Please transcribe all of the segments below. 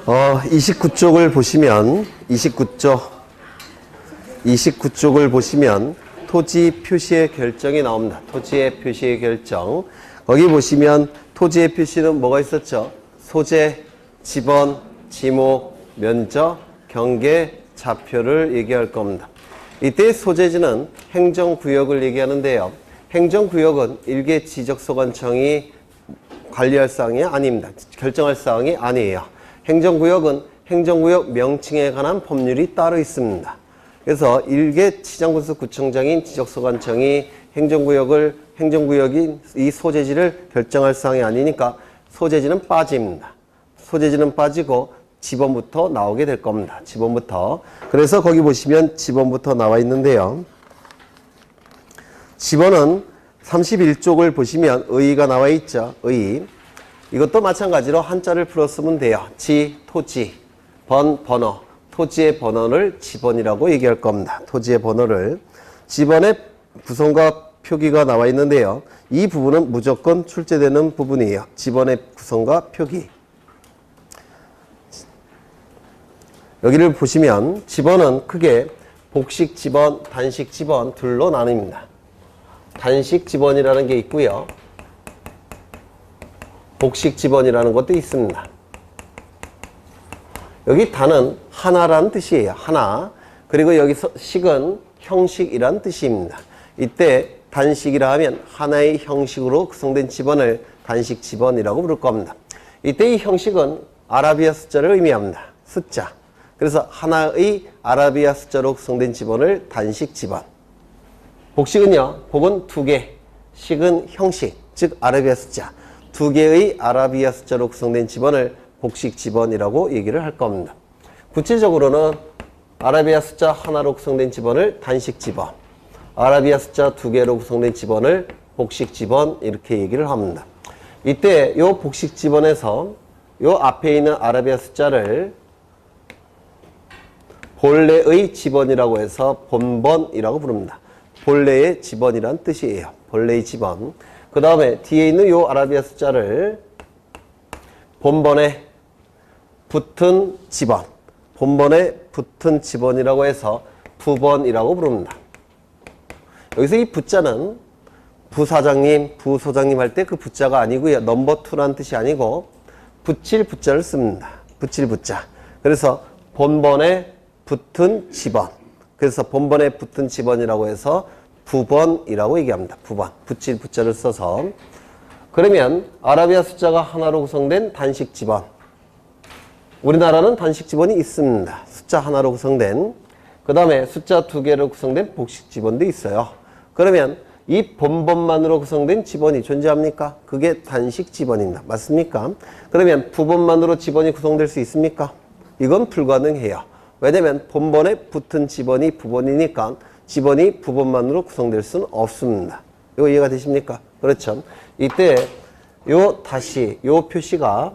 29쪽을 보시면 29쪽을 보시면 토지 표시의 결정이 나옵니다. 토지의 표시의 결정. 거기 보시면 토지의 표시는 뭐가 있었죠? 소재, 지번, 지목, 면적, 경계, 좌표를 얘기할 겁니다. 이때 소재지는 행정구역을 얘기하는데요. 행정구역은 일개 지적소관청이 관리할 사항이 아닙니다. 결정할 사항이 아니에요. 행정구역은 행정구역 명칭에 관한 법률이 따로 있습니다. 그래서 일개 시장군수구청장인 지적소관청이 행정구역인 이 소재지를 결정할 사항이 아니니까 소재지는 빠집니다. 소재지는 빠지고 지번부터 나오게 될 겁니다. 지번부터. 그래서 거기 보시면 지번부터 나와 있는데요. 지번은 31쪽을 보시면 의의가 나와 있죠. 의의. 이것도 마찬가지로 한자를 풀었으면 돼요. 지, 토지, 번, 번호. 토지의 번호를 지번이라고 얘기할 겁니다. 토지의 번호를. 지번의 구성과 표기가 나와 있는데요. 이 부분은 무조건 출제되는 부분이에요. 지번의 구성과 표기. 여기를 보시면 지번은 크게 복식 지번, 단식 지번 둘로 나뉩니다. 단식 지번이라는 게 있고요. 복식 지번이라는 것도 있습니다. 여기 단은 하나라는 뜻이에요. 하나. 그리고 여기서 식은 형식이란 뜻입니다. 이때 단식이라 하면 하나의 형식으로 구성된 지번을 단식 지번이라고 부를 겁니다. 이때 이 형식은 아라비아 숫자를 의미합니다. 숫자. 그래서 하나의 아라비아 숫자로 구성된 지번을 단식 지번. 복식은요. 복은 두 개, 식은 형식, 즉 아라비아 숫자. 두 개의 아라비아 숫자로 구성된 지번을 복식 지번이라고 얘기를 할 겁니다. 구체적으로는 아라비아 숫자 하나로 구성된 지번을 단식 지번, 아라비아 숫자 두 개로 구성된 지번을 복식 지번 이렇게 얘기를 합니다. 이때 요 복식 지번에서 요 앞에 있는 아라비아 숫자를 본래의 지번이라고 해서 본번이라고 부릅니다. 본래의 지번이란 뜻이에요. 본래의 지번. 그 다음에 뒤에 있는 요 아라비아 숫자를 본번에 붙은 지번, 본번에 붙은 지번이라고 해서 부번이라고 부릅니다. 여기서 이 부자는 부사장님, 부소장님 할 때 그 부자가 아니고요. 넘버 2라는 뜻이 아니고 붙일 부자를 씁니다. 붙일 부자. 그래서 본번에 붙은 지번. 그래서 본번에 붙은 지번이라고 해서 부번이라고 얘기합니다. 부번. 붙일 부자를 써서. 그러면 아라비아 숫자가 하나로 구성된 단식 지번. 우리나라는 단식 지번이 있습니다. 숫자 하나로 구성된. 그 다음에 숫자 두 개로 구성된 복식 지번도 있어요. 그러면 이 본번만으로 구성된 지번이 존재합니까? 그게 단식 지번입니다. 맞습니까? 그러면 부번만으로 지번이 구성될 수 있습니까? 이건 불가능해요. 왜냐면 본번에 붙은 지번이 부번이니까 지번이 부번만으로 구성될 수는 없습니다. 이거 이해가 되십니까? 그렇죠. 이때 요 표시가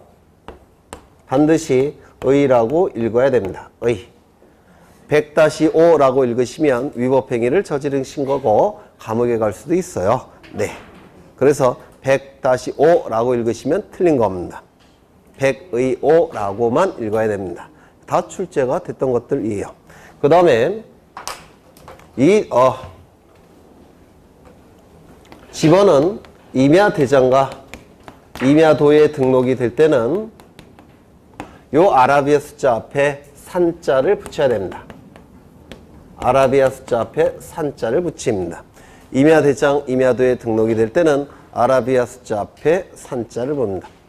반드시 의라고 읽어야 됩니다. 의. 100-5라고 읽으시면 위법행위를 저지르신 거고 감옥에 갈 수도 있어요. 네. 그래서 100-5라고 읽으시면 틀린 겁니다. 100의 5라고만 읽어야 됩니다. 다 출제가 됐던 것들이에요. 그 다음에 지번은 임야대장과 임야도에 등록이 될 때는 요 아라비아 숫자 앞에 산자를 붙여야 됩니다. 아라비아 숫자 앞에 산자를 붙입니다. 임야대장, 임야도에 등록이 될 때는 아라비아 숫자 앞에 산자를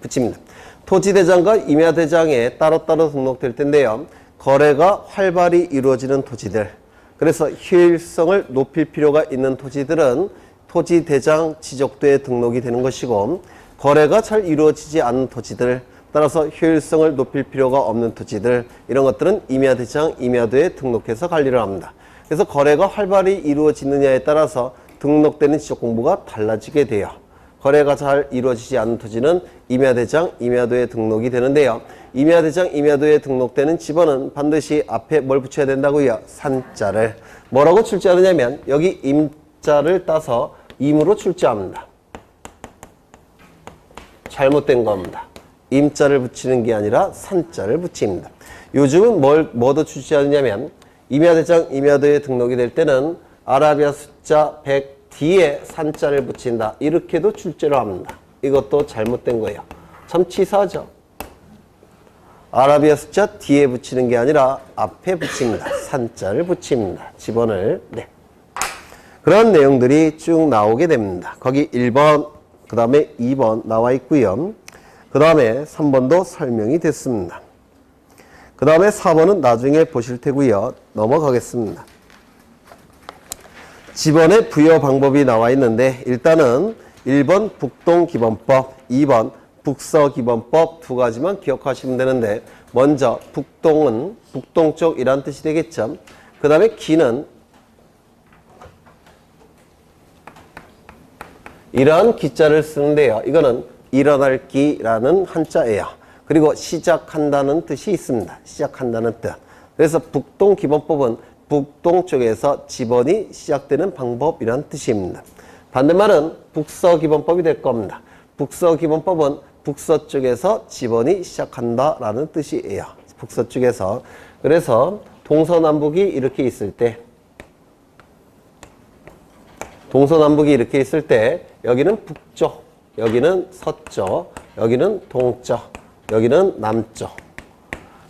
붙입니다. 토지대장과 임야대장에 따로따로 등록될 텐데요. 거래가 활발히 이루어지는 토지들, 그래서 효율성을 높일 필요가 있는 토지들은 토지대장 지적도에 등록이 되는 것이고, 거래가 잘 이루어지지 않는 토지들, 따라서 효율성을 높일 필요가 없는 토지들, 이런 것들은 임야대장, 임야도에 등록해서 관리를 합니다. 그래서 거래가 활발히 이루어지느냐에 따라서 등록되는 지적공부가 달라지게 돼요. 거래가 잘 이루어지지 않는 토지는 임야대장, 임야도에 등록이 되는데요. 임야대장, 임야도에 등록되는 지번은 반드시 앞에 뭘 붙여야 된다고요? 산자를. 뭐라고 출제하느냐면 여기 임자를 따서 임으로 출제합니다. 잘못된 겁니다. 임자를 붙이는 게 아니라 산자를 붙입니다. 요즘은 뭐도 출제하느냐면 임야대장, 임야도에 등록이 될 때는 아라비아 숫자 100 뒤에 산자를 붙인다. 이렇게도 출제를 합니다. 이것도 잘못된 거예요. 참 치사하죠. 아라비아 숫자 뒤에 붙이는 게 아니라 앞에 붙입니다. 산자를 붙입니다. 집어넣을. 네. 그런 내용들이 쭉 나오게 됩니다. 거기 1번, 그 다음에 2번 나와 있고요. 그 다음에 3번도 설명이 됐습니다. 그 다음에 4번은 나중에 보실 테고요. 넘어가겠습니다. 집원의 부여 방법이 나와 있는데 일단은 1번 북동기본법, 2번 북서기본법 두 가지만 기억하시면 되는데 먼저 북동은 북동쪽 이란 뜻이 되겠죠. 그 다음에 기는 이러한 기자를 쓰는데요. 이거는 일어날 기라는 한자예요. 그리고 시작한다는 뜻이 있습니다. 시작한다는 뜻. 그래서 북동기본법은 북동쪽에서 집원이 시작되는 방법이라는 뜻입니다. 반대말은 북서기본법이 될 겁니다. 북서기본법은 북서쪽에서 집원이 시작한다라는 뜻이에요. 북서쪽에서. 그래서 동서남북이 이렇게 있을 때 여기는 북쪽, 여기는 서쪽, 여기는 동쪽, 여기는 남쪽.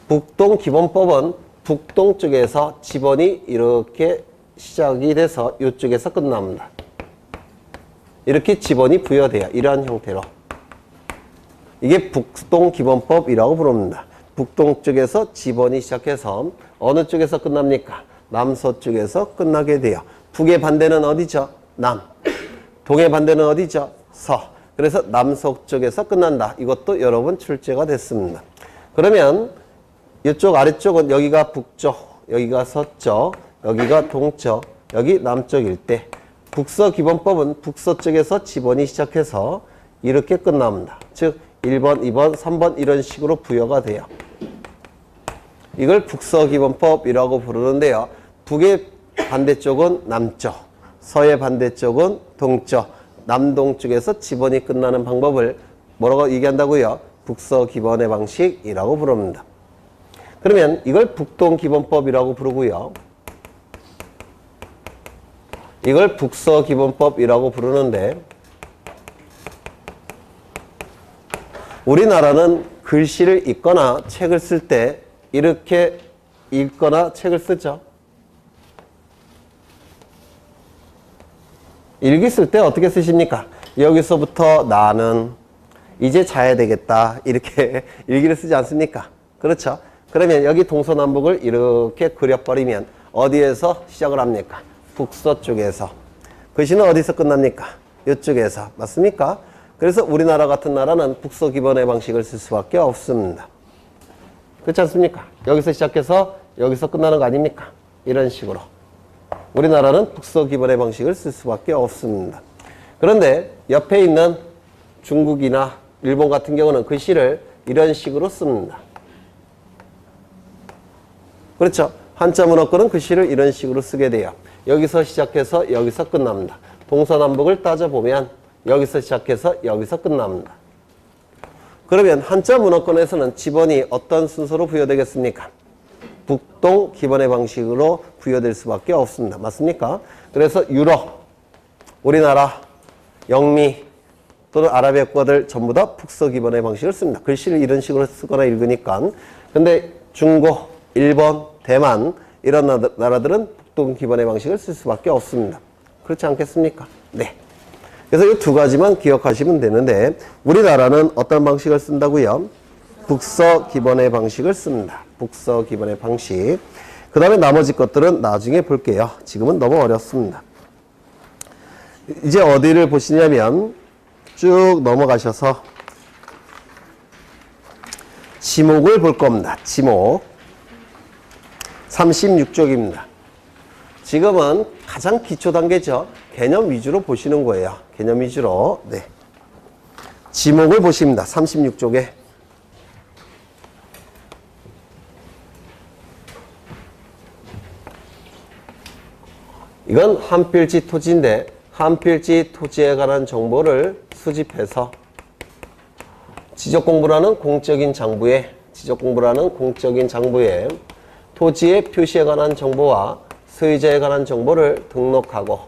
북동기본법은 북동쪽에서 집원이 이렇게 시작이 돼서 이쪽에서 끝납니다. 이렇게 집원이 부여돼요. 이러한 형태로. 이게 북동기본법이라고 부릅니다. 북동쪽에서 집원이 시작해서 어느 쪽에서 끝납니까? 남서쪽에서 끝나게 돼요. 북의 반대는 어디죠? 남. 동의 반대는 어디죠? 서. 그래서 남서쪽에서 끝난다. 이것도 여러 번 출제가 됐습니다. 그러면 이쪽 아래쪽은 여기가 북쪽, 여기가 서쪽, 여기가 동쪽, 여기 남쪽일 때 북서기본법은 북서쪽에서 집원이 시작해서 이렇게 끝납니다. 즉 1번, 2번, 3번 이런 식으로 부여가 돼요. 이걸 북서기본법이라고 부르는데요. 북의 반대쪽은 남쪽, 서의 반대쪽은 동쪽, 남동쪽에서 집원이 끝나는 방법을 뭐라고 얘기한다고요? 북서기본의 방식이라고 부릅니다. 그러면 이걸 북동기본법이라고 부르고요. 이걸 북서기본법이라고 부르는데 우리나라는 글씨를 읽거나 책을 쓸 때 이렇게 읽거나 책을 쓰죠. 일기 쓸 때 어떻게 쓰십니까? 여기서부터 나는 이제 자야 되겠다. 이렇게 일기를 쓰지 않습니까? 그렇죠? 그러면 여기 동서남북을 이렇게 그려버리면 어디에서 시작을 합니까? 북서쪽에서. 글씨는 어디서 끝납니까? 이쪽에서. 맞습니까? 그래서 우리나라 같은 나라는 북서기본의 방식을 쓸 수밖에 없습니다. 그렇지 않습니까? 여기서 시작해서 여기서 끝나는 거 아닙니까? 이런 식으로. 우리나라는 북서기본의 방식을 쓸 수밖에 없습니다. 그런데 옆에 있는 중국이나 일본 같은 경우는 글씨를 이런 식으로 씁니다. 그렇죠? 한자 문어권은 글씨를 이런 식으로 쓰게 돼요. 여기서 시작해서 여기서 끝납니다. 동서남북을 따져보면 여기서 시작해서 여기서 끝납니다. 그러면 한자 문어권에서는 집원이 어떤 순서로 부여되겠습니까? 북동 기본의 방식으로 부여될 수밖에 없습니다. 맞습니까? 그래서 유럽, 우리나라, 영미 또는 아랍의 국가들 전부 다 북서 기본의 방식을 씁니다. 글씨를 이런 식으로 쓰거나 읽으니까. 근데 중국, 일본, 대만 이런 나라들은 북동 기본의 방식을 쓸 수밖에 없습니다. 그렇지 않겠습니까? 네. 그래서 이 두 가지만 기억하시면 되는데 우리나라는 어떤 방식을 쓴다고요? 북서 기본의 방식을 씁니다. 북서 기본의 방식. 그 다음에 나머지 것들은 나중에 볼게요. 지금은 너무 어렵습니다. 이제 어디를 보시냐면 쭉 넘어가셔서 지목을 볼 겁니다. 지목. 36쪽입니다. 지금은 가장 기초 단계죠. 개념 위주로 보시는 거예요. 개념 위주로. 네. 지목을 보십니다. 36쪽에. 이건 한필지 토지인데 한필지 토지에 관한 정보를 수집해서 지적 공부라는 공적인 장부에 토지의 표시에 관한 정보와 소유자에 관한 정보를 등록하고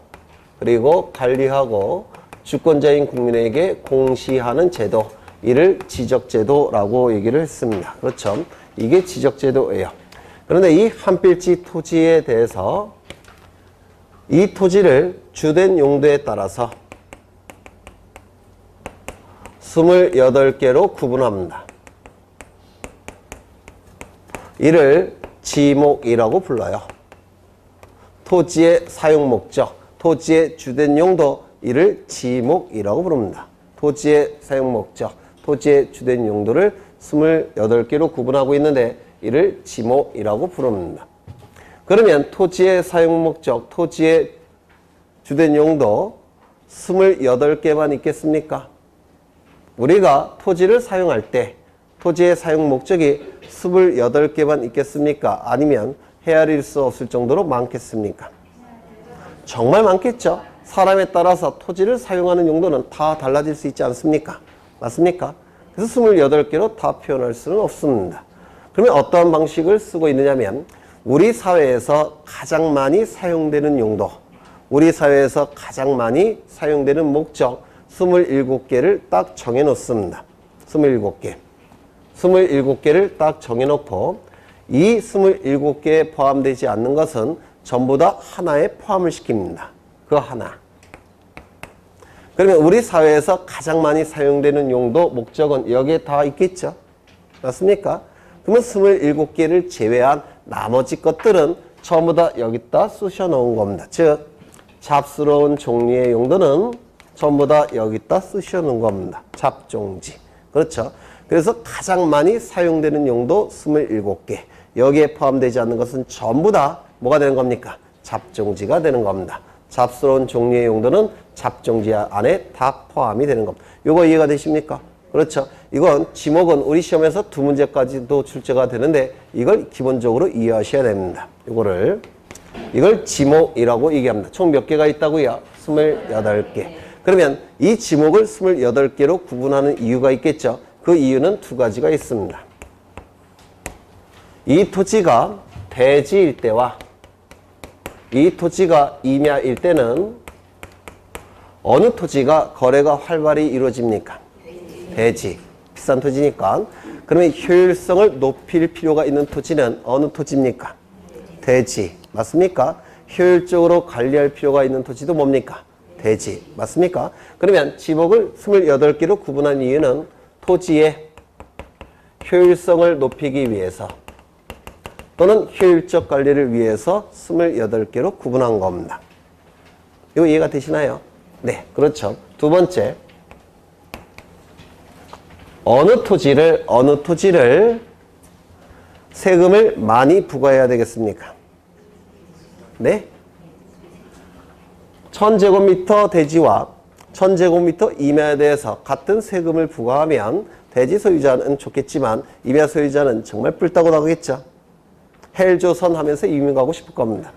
그리고 관리하고 주권자인 국민에게 공시하는 제도, 이를 지적제도라고 얘기를 했습니다. 그렇죠? 이게 지적제도예요. 그런데 이 한필지 토지에 대해서 이 토지를 주된 용도에 따라서 28개로 구분합니다. 이를 지목이라고 불러요. 토지의 사용 목적, 토지의 주된 용도, 이를 지목이라고 부릅니다. 토지의 사용 목적, 토지의 주된 용도를 28개로 구분하고 있는데 이를 지목이라고 부릅니다. 그러면 토지의 사용 목적, 토지의 주된 용도 28개만 있겠습니까? 우리가 토지를 사용할 때 토지의 사용 목적이 28개만 있겠습니까? 아니면 헤아릴 수 없을 정도로 많겠습니까? 정말 많겠죠. 사람에 따라서 토지를 사용하는 용도는 다 달라질 수 있지 않습니까? 맞습니까? 그래서 28개로 다 표현할 수는 없습니다. 그러면 어떠한 방식을 쓰고 있느냐면 우리 사회에서 가장 많이 사용되는 용도, 우리 사회에서 가장 많이 사용되는 목적 27개를 딱 정해 놓습니다. 27개. 27개를 딱 정해 놓고 이 27개에 포함되지 않는 것은 전부 다 하나에 포함을 시킵니다. 그 하나. 그러면 우리 사회에서 가장 많이 사용되는 용도, 목적은 여기에 다 있겠죠? 맞습니까? 그러면 27개를 제외한 나머지 것들은 전부 다 여기다 쑤셔 넣은 겁니다. 즉, 잡스러운 종류의 용도는 전부 다 여기다 쑤셔 넣은 겁니다. 잡종지. 그렇죠? 그래서 가장 많이 사용되는 용도 27개. 여기에 포함되지 않는 것은 전부 다 뭐가 되는 겁니까? 잡종지가 되는 겁니다. 잡스러운 종류의 용도는 잡종지 안에 다 포함이 되는 겁니다. 요거 이해가 되십니까? 그렇죠? 이건 지목은 우리 시험에서 2문제까지도 출제가 되는데 이걸 기본적으로 이해하셔야 됩니다. 이걸 지목이라고 얘기합니다. 총 몇 개가 있다고요? 28개. 그러면 이 지목을 28개로 구분하는 이유가 있겠죠? 그 이유는 두 가지가 있습니다. 이 토지가 대지일 때와 이 토지가 임야일 때는 어느 토지가 거래가 활발히 이루어집니까? 대지. 비싼 토지니까. 그러면 효율성을 높일 필요가 있는 토지는 어느 토지입니까? 대지. 맞습니까? 효율적으로 관리할 필요가 있는 토지도 뭡니까? 대지. 맞습니까? 그러면 지목을 28개로 구분한 이유는 토지의 효율성을 높이기 위해서 또는 효율적 관리를 위해서 28개로 구분한 겁니다. 이거 이해가 되시나요? 네, 그렇죠. 두 번째, 어느 토지를 세금을 많이 부과해야 되겠습니까? 네? 1000제곱미터 대지와 1000제곱미터 임야에 대해서 같은 세금을 부과하면 대지 소유자는 좋겠지만 임야 소유자는 정말 뿔따고 나가겠죠. 헬조선 하면서 이민 가고 싶을 겁니다.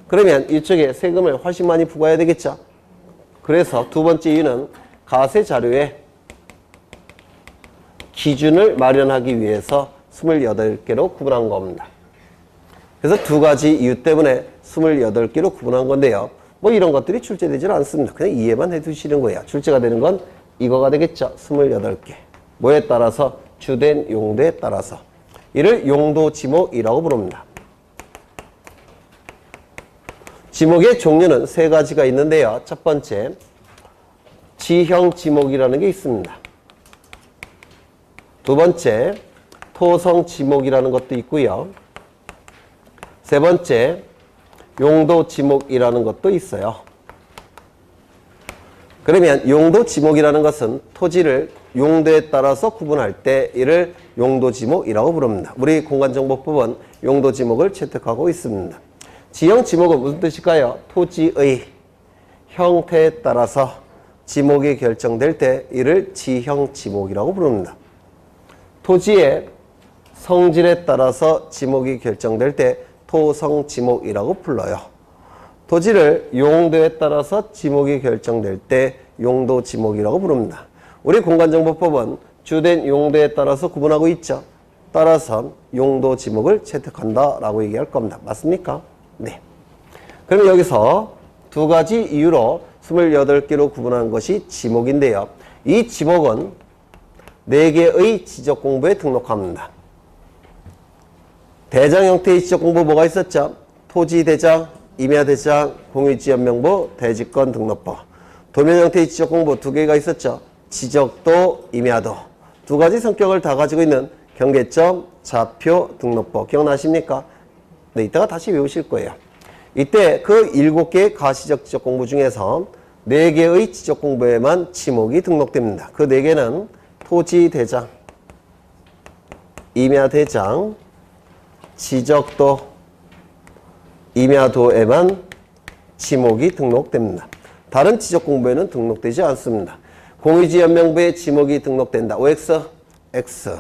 그러면 이쪽에 세금을 훨씬 많이 부과해야 되겠죠. 그래서 두 번째 이유는 가세 자료에 기준을 마련하기 위해서 28개로 구분한 겁니다. 그래서 두 가지 이유 때문에 28개로 구분한 건데요. 뭐 이런 것들이 출제되지 않습니다. 그냥 이해만 해두시는 거예요. 출제가 되는 건 이거가 되겠죠. 28개. 뭐에 따라서? 주된 용도에 따라서. 이를 용도 지목이라고 부릅니다. 지목의 종류는 세 가지가 있는데요. 첫 번째, 지형 지목이라는 게 있습니다. 두 번째, 토성 지목이라는 것도 있고요. 세 번째, 용도 지목이라는 것도 있어요. 그러면 용도 지목이라는 것은 토지를 용도에 따라서 구분할 때 이를 용도 지목이라고 부릅니다. 우리 공간정보법은 용도 지목을 채택하고 있습니다. 지형 지목은 무슨 뜻일까요? 토지의 형태에 따라서 지목이 결정될 때 이를 지형 지목이라고 부릅니다. 토지의 성질에 따라서 지목이 결정될 때 토성 지목이라고 불러요. 토지를 용도에 따라서 지목이 결정될 때 용도 지목이라고 부릅니다. 우리 공간정보법은 주된 용도에 따라서 구분하고 있죠. 따라서 용도 지목을 채택한다라고 얘기할 겁니다. 맞습니까? 네. 그럼 여기서 두 가지 이유로 28개로 구분한 것이 지목인데요. 이 지목은 4개의 지적 공부에 등록합니다. 대장 형태의 지적 공부 뭐가 있었죠? 토지대장, 임야대장, 공유지역명부, 대지권 등록부. 도면 형태의 지적 공부 2개가 있었죠. 지적도, 임야도. 2가지 성격을 다 가지고 있는 경계점, 좌표, 등록부. 기억나십니까? 네, 이따가 다시 외우실 거예요. 이때 그 7개의 가시적 지적 공부 중에서 4개의 지적 공부에만 지목이 등록됩니다. 그 4개는 토지대장, 임야대장, 지적도, 임야도에만 지목이 등록됩니다. 다른 지적 공부에는 등록되지 않습니다. 공유지연명부에 지목이 등록된다. OX, X.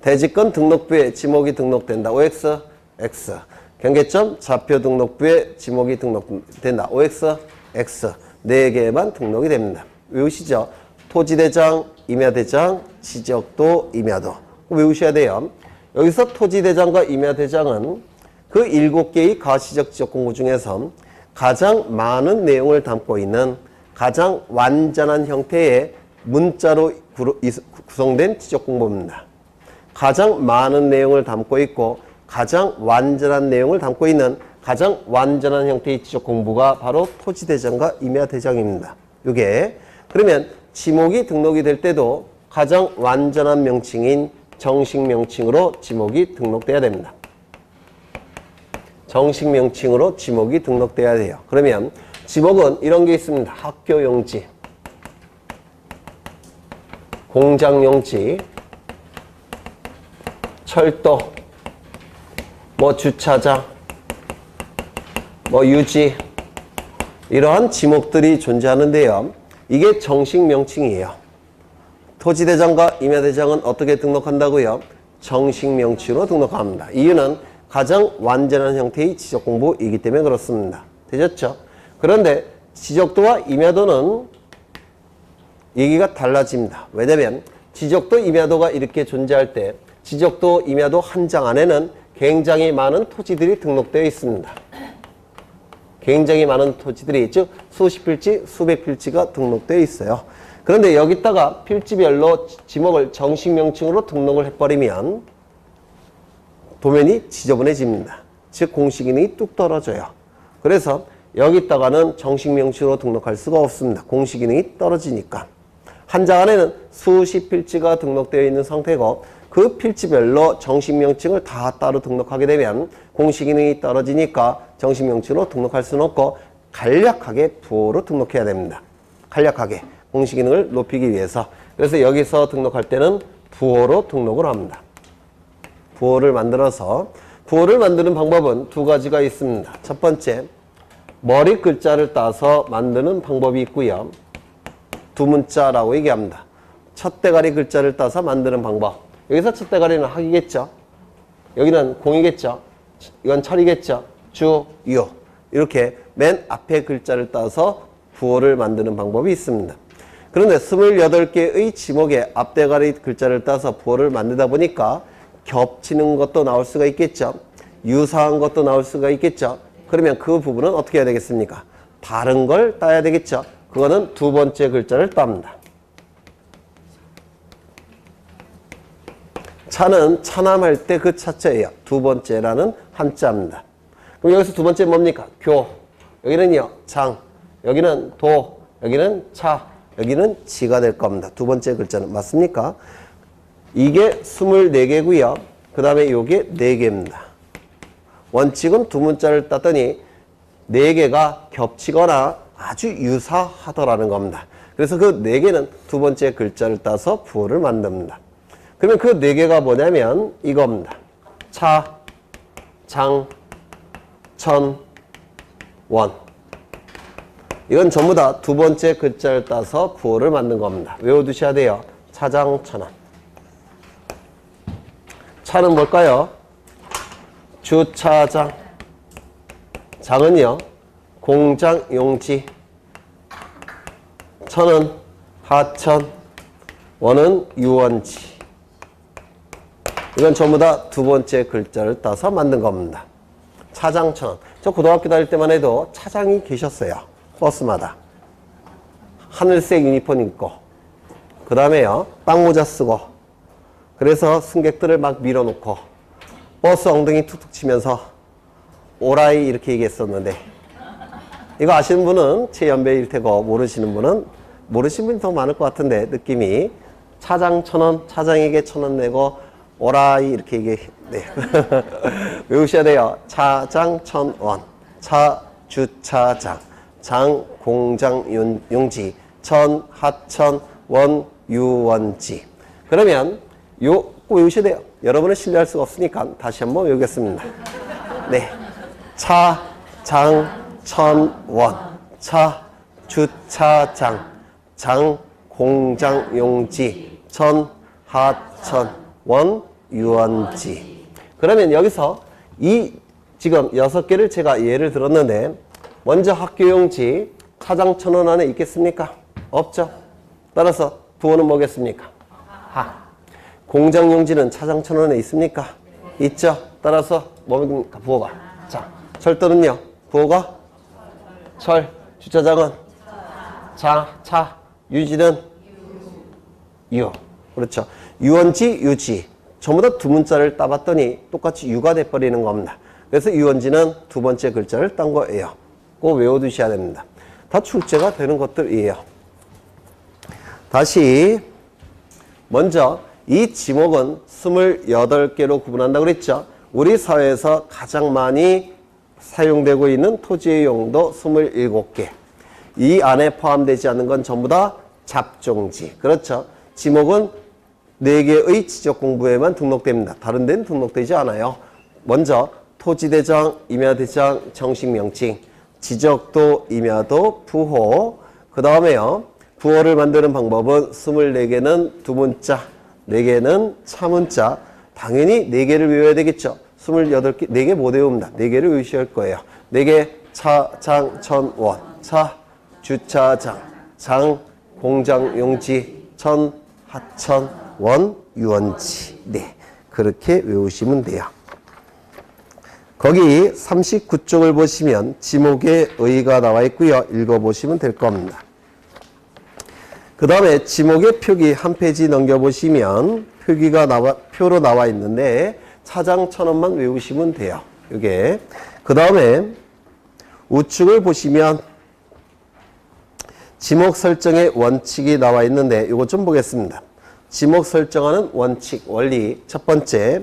대지권 등록부에 지목이 등록된다. OX, X. 경계점 좌표 등록부에 지목이 등록된다. OX, X. 4개만 등록이 됩니다. 외우시죠? 토지대장, 임야대장, 지적도, 임야도. 외우셔야 돼요. 여기서 토지대장과 임야대장은 그 7개의 가시적 지적 공부 중에서 가장 많은 내용을 담고 있는 가장 완전한 형태의 문자로 구성된 지적 공부입니다. 가장 많은 내용을 담고 있고 가장 완전한 내용을 담고 있는 가장 완전한 형태의 지적 공부가 바로 토지대장과 임야대장입니다. 이게 그러면 지목이 등록이 될 때도 가장 완전한 명칭인 정식 명칭으로 지목이 등록돼야 됩니다. 정식 명칭으로 지목이 등록돼야 돼요. 그러면 지목은 이런 게 있습니다. 학교 용지, 공장 용지, 철도, 주차장, 유지, 이러한 지목들이 존재하는데요. 이게 정식 명칭이에요. 토지대장과 임야대장은 어떻게 등록한다고요? 정식 명칭으로 등록합니다. 이유는 가장 완전한 형태의 지적 공부이기 때문에 그렇습니다. 되셨죠? 그런데 지적도와 임야도는 얘기가 달라집니다. 왜냐면 지적도, 임야도가 이렇게 존재할 때 지적도, 임야도 한 장 안에는 굉장히 많은 토지들이 등록되어 있습니다. 굉장히 많은 토지들이, 즉 수십 필지, 수백 필지가 등록되어 있어요. 그런데 여기다가 필지별로 지목을 정식 명칭으로 등록을 해버리면 도면이 지저분해집니다. 즉 공식 기능이 뚝 떨어져요. 그래서 여기다가는 정식 명칭으로 등록할 수가 없습니다. 공식 기능이 떨어지니까. 한 장 안에는 수십 필지가 등록되어 있는 상태고 그 필지별로 정식 명칭을 다 따로 등록하게 되면 공식 기능이 떨어지니까 정식 명칭으로 등록할 수는 없고 간략하게 부호로 등록해야 됩니다. 간략하게 공식 기능을 높이기 위해서. 그래서 여기서 등록할 때는 부호로 등록을 합니다. 부호를 만들어서 부호를 만드는 방법은 2가지가 있습니다. 첫 번째, 머리 글자를 따서 만드는 방법이 있고요. 두문자라고 얘기합니다. 첫 대가리 글자를 따서 만드는 방법. 여기서 첫 대가리는 학이겠죠. 여기는 공이겠죠. 이건 철이겠죠. 주, 유. 이렇게 맨 앞에 글자를 따서 부호를 만드는 방법이 있습니다. 그런데 28개의 지목의 앞대가리 글자를 따서 부호를 만들다 보니까 겹치는 것도 나올 수가 있겠죠. 유사한 것도 나올 수가 있겠죠. 그러면 그 부분은 어떻게 해야 되겠습니까? 다른 걸 따야 되겠죠. 그거는 2번째 글자를 땁니다. 차는 차남할 때 그 차자예요. 2번째라는 한자입니다. 그럼 여기서 2번째 뭡니까? 교. 여기는요, 장. 여기는 도. 여기는 차. 여기는 지가 될 겁니다. 2번째 글자는. 맞습니까? 이게 24개고요. 그 다음에 요게 4개입니다. 원칙은 두문자를 땄더니 4개가 겹치거나 아주 유사하더라는 겁니다. 그래서 그 4개는 2번째 글자를 따서 부호를 만듭니다. 그러면 그 4개가 뭐냐면 이겁니다. 차, 장, 천, 원. 이건 전부 다 2번째 글자를 따서 부호를 만든 겁니다. 외워두셔야 돼요. 차장천원. 차는 뭘까요? 주차장. 장은요, 공장 용지. 천은 하천, 원은 유원지. 이건 전부 다 두 번째 글자를 따서 만든 겁니다. 차장천원. 저 고등학교 다닐 때만 해도 차장이 계셨어요. 버스마다. 하늘색 유니폼 입고. 그 다음에요. 빵모자 쓰고. 그래서 승객들을 막 밀어놓고 버스 엉덩이 툭툭 치면서 오라이 이렇게 얘기했었는데, 이거 아시는 분은 제 연배일 테고 모르시는 분은 모르시는 분이 더 많을 것 같은데, 느낌이 차장 1,000원, 차장에게 1,000원 내고 오라이 이렇게 얘기해. 네. 외우셔야 돼요. 차장 1,000원, 차 주차장, 장 공장 용지, 천 하천, 원 유원지. 그러면 요 꼭 외우셔야 돼요. 여러분은 신뢰할 수가 없으니까 다시 한번 외우겠습니다. 네. 차, 장, 천, 원. 차, 주차장, 장, 공장, 용지, 천, 하천, 원, 유원지. 그러면 여기서 이 지금 6개를 제가 예를 들었는데, 먼저 학교 용지, 차장 1,000원 안에 있겠습니까? 없죠. 따라서 부호는 뭐겠습니까? 하. 공장 용지는 차장 1,000원에 있습니까? 있죠. 따라서 뭡니까? 부호가. 자, 철도는요. 부호가 철. 주차장은 차. 유지는 유. 그렇죠. 유원지, 유지. 전부 다 두 문자를 따봤더니 똑같이 유가 돼버리는 겁니다. 그래서 유원지는 두 번째 글자를 딴 거예요. 꼭 외워두셔야 됩니다. 다 출제가 되는 것들이에요. 다시 먼저 이 지목은 28개로 구분한다고 그랬죠. 우리 사회에서 가장 많이 사용되고 있는 토지의 용도 27개. 이 안에 포함되지 않는 건 전부 다 잡종지. 그렇죠. 지목은 4개의 지적공부에만 등록됩니다. 다른 데는 등록되지 않아요. 먼저 토지대장, 임야대장, 정식명칭, 지적도, 임야도, 부호. 그 다음에요. 부호를 만드는 방법은 24개는 두 문자, 4개는 차문자. 당연히 4개를 외워야 되겠죠. 28개, 4개 못 외웁니다. 4개를 외우셔야 할 거예요. 4개, 차, 장, 천, 원. 차, 주차장, 장, 공장, 용지, 천, 하천, 원, 유원지. 네, 그렇게 외우시면 돼요. 거기 39쪽을 보시면 지목의 의의가 나와 있고요. 읽어보시면 될 겁니다. 그 다음에 지목의 표기 한 페이지 넘겨보시면 표로 나와 있는데 차장 1,000원만 외우시면 돼요. 이게. 그 다음에 우측을 보시면 지목 설정의 원칙이 나와 있는데 이거 좀 보겠습니다. 지목 설정하는 원칙, 원리. 첫 번째,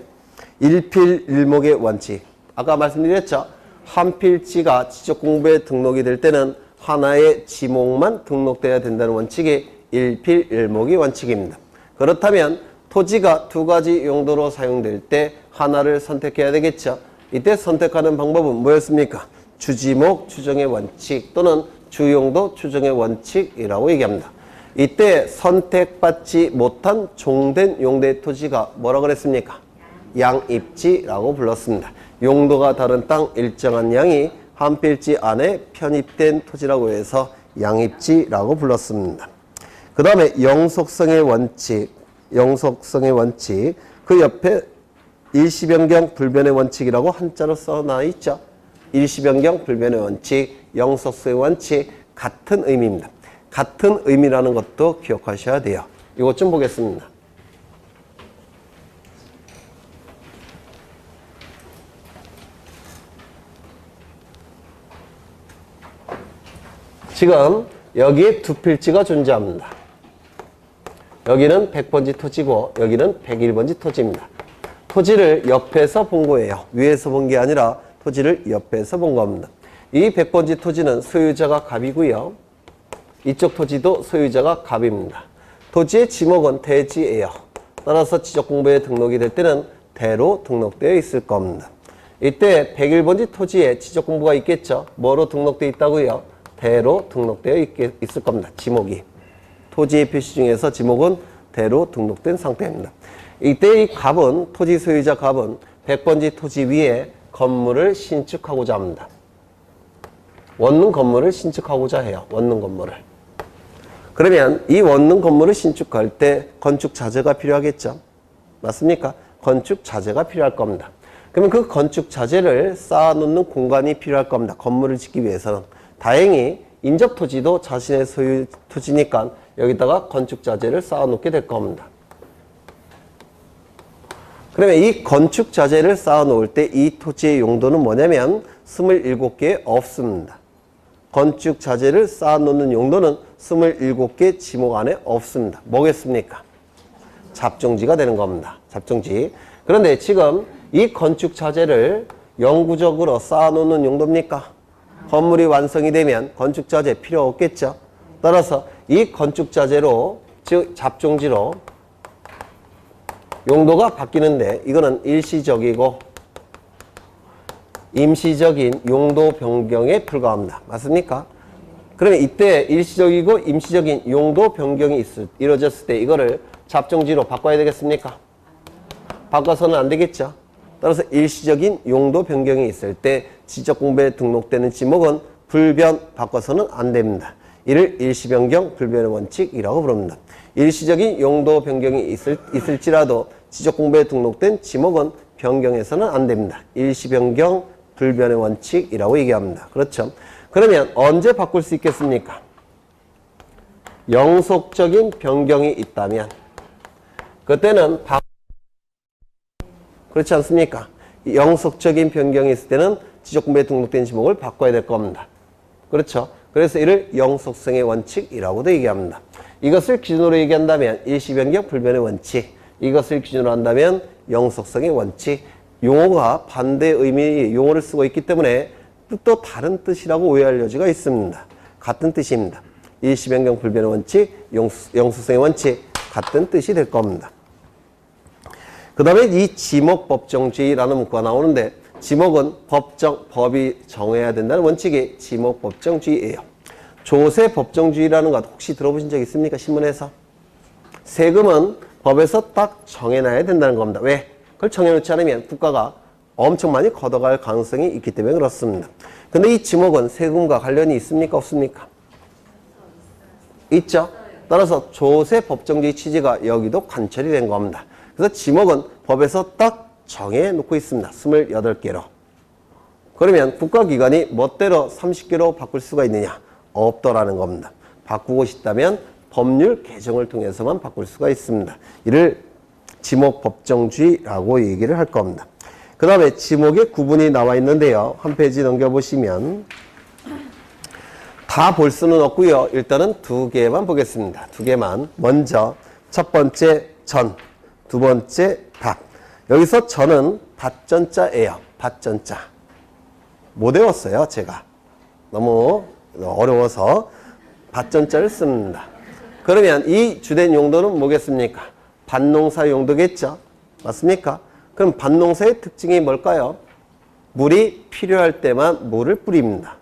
일필일목의 원칙. 아까 말씀드렸죠. 한 필지가 지적공부에 등록이 될 때는 하나의 지목만 등록돼야 된다는 원칙이 일필일목의 원칙입니다. 그렇다면 토지가 두 가지 용도로 사용될 때 하나를 선택해야 되겠죠. 이때 선택하는 방법은 뭐였습니까? 주지목 추정의 원칙 또는 주용도 추정의 원칙이라고 얘기합니다. 이때 선택받지 못한 종된 용도의 토지가 뭐라고 그랬습니까? 양입지라고 불렀습니다. 용도가 다른 땅 일정한 양이 한 필지 안에 편입된 토지라고 해서 양입지라고 불렀습니다. 그 다음에 영속성의 원칙, 그 옆에 일시변경 불변의 원칙이라고 한자로 써놔 있죠. 일시변경 불변의 원칙, 영속성의 원칙, 같은 의미입니다. 같은 의미라는 것도 기억하셔야 돼요. 이것 좀 보겠습니다. 지금 여기에 두 필지가 존재합니다. 여기는 100번지 토지고 여기는 101번지 토지입니다. 토지를 옆에서 본 거예요. 위에서 본 게 아니라 토지를 옆에서 본 겁니다. 이 100번지 토지는 소유자가 갑이고요. 이쪽 토지도 소유자가 갑입니다. 토지의 지목은 대지예요. 따라서 지적공부에 등록이 될 때는 대로 등록되어 있을 겁니다. 이때 101번지 토지에 지적공부가 있겠죠. 뭐로 등록되어 있다고요? 대로 등록되어 있을 겁니다. 지목이. 토지의 표시 중에서 지목은 대로 등록된 상태입니다. 이때 이 갑은, 토지 소유자 갑은 100번지 토지 위에 건물을 신축하고자 합니다. 원룸 건물을 신축하고자 해요. 원룸 건물을. 그러면 이 원룸 건물을 신축할 때 건축 자재가 필요하겠죠. 맞습니까? 건축 자재가 필요할 겁니다. 그러면 그 건축 자재를 쌓아놓는 공간이 필요할 겁니다. 건물을 짓기 위해서는. 다행히 인접 토지도 자신의 소유 토지니까 여기다가 건축 자재를 쌓아놓게 될 겁니다. 그러면 이 건축 자재를 쌓아놓을 때 이 토지의 용도는 뭐냐면 27개 없습니다. 건축 자재를 쌓아놓는 용도는 27개 지목 안에 없습니다. 뭐겠습니까? 잡종지가 되는 겁니다. 잡종지. 그런데 지금 이 건축 자재를 영구적으로 쌓아놓는 용도입니까? 건물이 완성이 되면 건축 자재 필요 없겠죠. 따라서 이 건축 자재로, 즉 잡종지로 용도가 바뀌는데 이거는 일시적이고 임시적인 용도 변경에 불과합니다. 맞습니까? 그러면 이때 일시적이고 임시적인 용도 변경이 이루어졌을 때 이거를 잡종지로 바꿔야 되겠습니까? 바꿔서는 안 되겠죠. 따라서 일시적인 용도 변경이 있을 때 지적공부에 등록되는 지목은 불변 바꿔서는 안 됩니다. 이를 일시변경 불변의 원칙이라고 부릅니다. 일시적인 용도 변경이 있을지라도 지적공부에 등록된 지목은 변경해서는 안 됩니다. 일시변경 불변의 원칙이라고 얘기합니다. 그렇죠? 그러면 언제 바꿀 수 있겠습니까? 영속적인 변경이 있다면 그때는 그렇지 않습니까? 영속적인 변경이 있을 때는 지적공부에 등록된 지목을 바꿔야 될 겁니다. 그렇죠? 그래서 이를 영속성의 원칙이라고도 얘기합니다. 이것을 기준으로 얘기한다면 일시변경 불변의 원칙, 이것을 기준으로 한다면 영속성의 원칙. 용어가 반대 의미의 용어를 쓰고 있기 때문에 뜻도 다른 뜻이라고 오해할 여지가 있습니다. 같은 뜻입니다. 일시변경 불변의 원칙, 영속성의 원칙 같은 뜻이 될 겁니다. 그 다음에 이 지목법정주의라는 문구가 나오는데 지목은 법이 정해야 된다는 원칙이 지목법정주의예요. 조세법정주의라는 것 혹시 들어보신 적 있습니까? 신문에서? 세금은 법에서 딱 정해놔야 된다는 겁니다. 왜? 그걸 정해놓지 않으면 국가가 엄청 많이 걷어갈 가능성이 있기 때문에 그렇습니다. 근데 이 지목은 세금과 관련이 있습니까? 없습니까? 있죠? 따라서 조세법정주의 취지가 여기도 관철이 된 겁니다. 그래서 지목은 법에서 딱 정해놓고 있습니다. 28개로. 그러면 국가기관이 멋대로 30개로 바꿀 수가 있느냐? 없더라는 겁니다. 바꾸고 싶다면 법률 개정을 통해서만 바꿀 수가 있습니다. 이를 지목법정주의라고 얘기를 할 겁니다. 그 다음에 지목의 구분이 나와 있는데요. 한 페이지 넘겨보시면 다 볼 수는 없고요. 일단은 두 개만 보겠습니다. 두 개만. 먼저 첫 번째 전, 두 번째 밭. 여기서 전은 밭전자예요. 밭전자. 못 외웠어요, 제가. 너무 어려워서 밭전자를 씁니다. 그러면 이 주된 용도는 뭐겠습니까? 밭농사 용도겠죠? 맞습니까? 그럼 밭농사의 특징이 뭘까요? 물이 필요할 때만 물을 뿌립니다.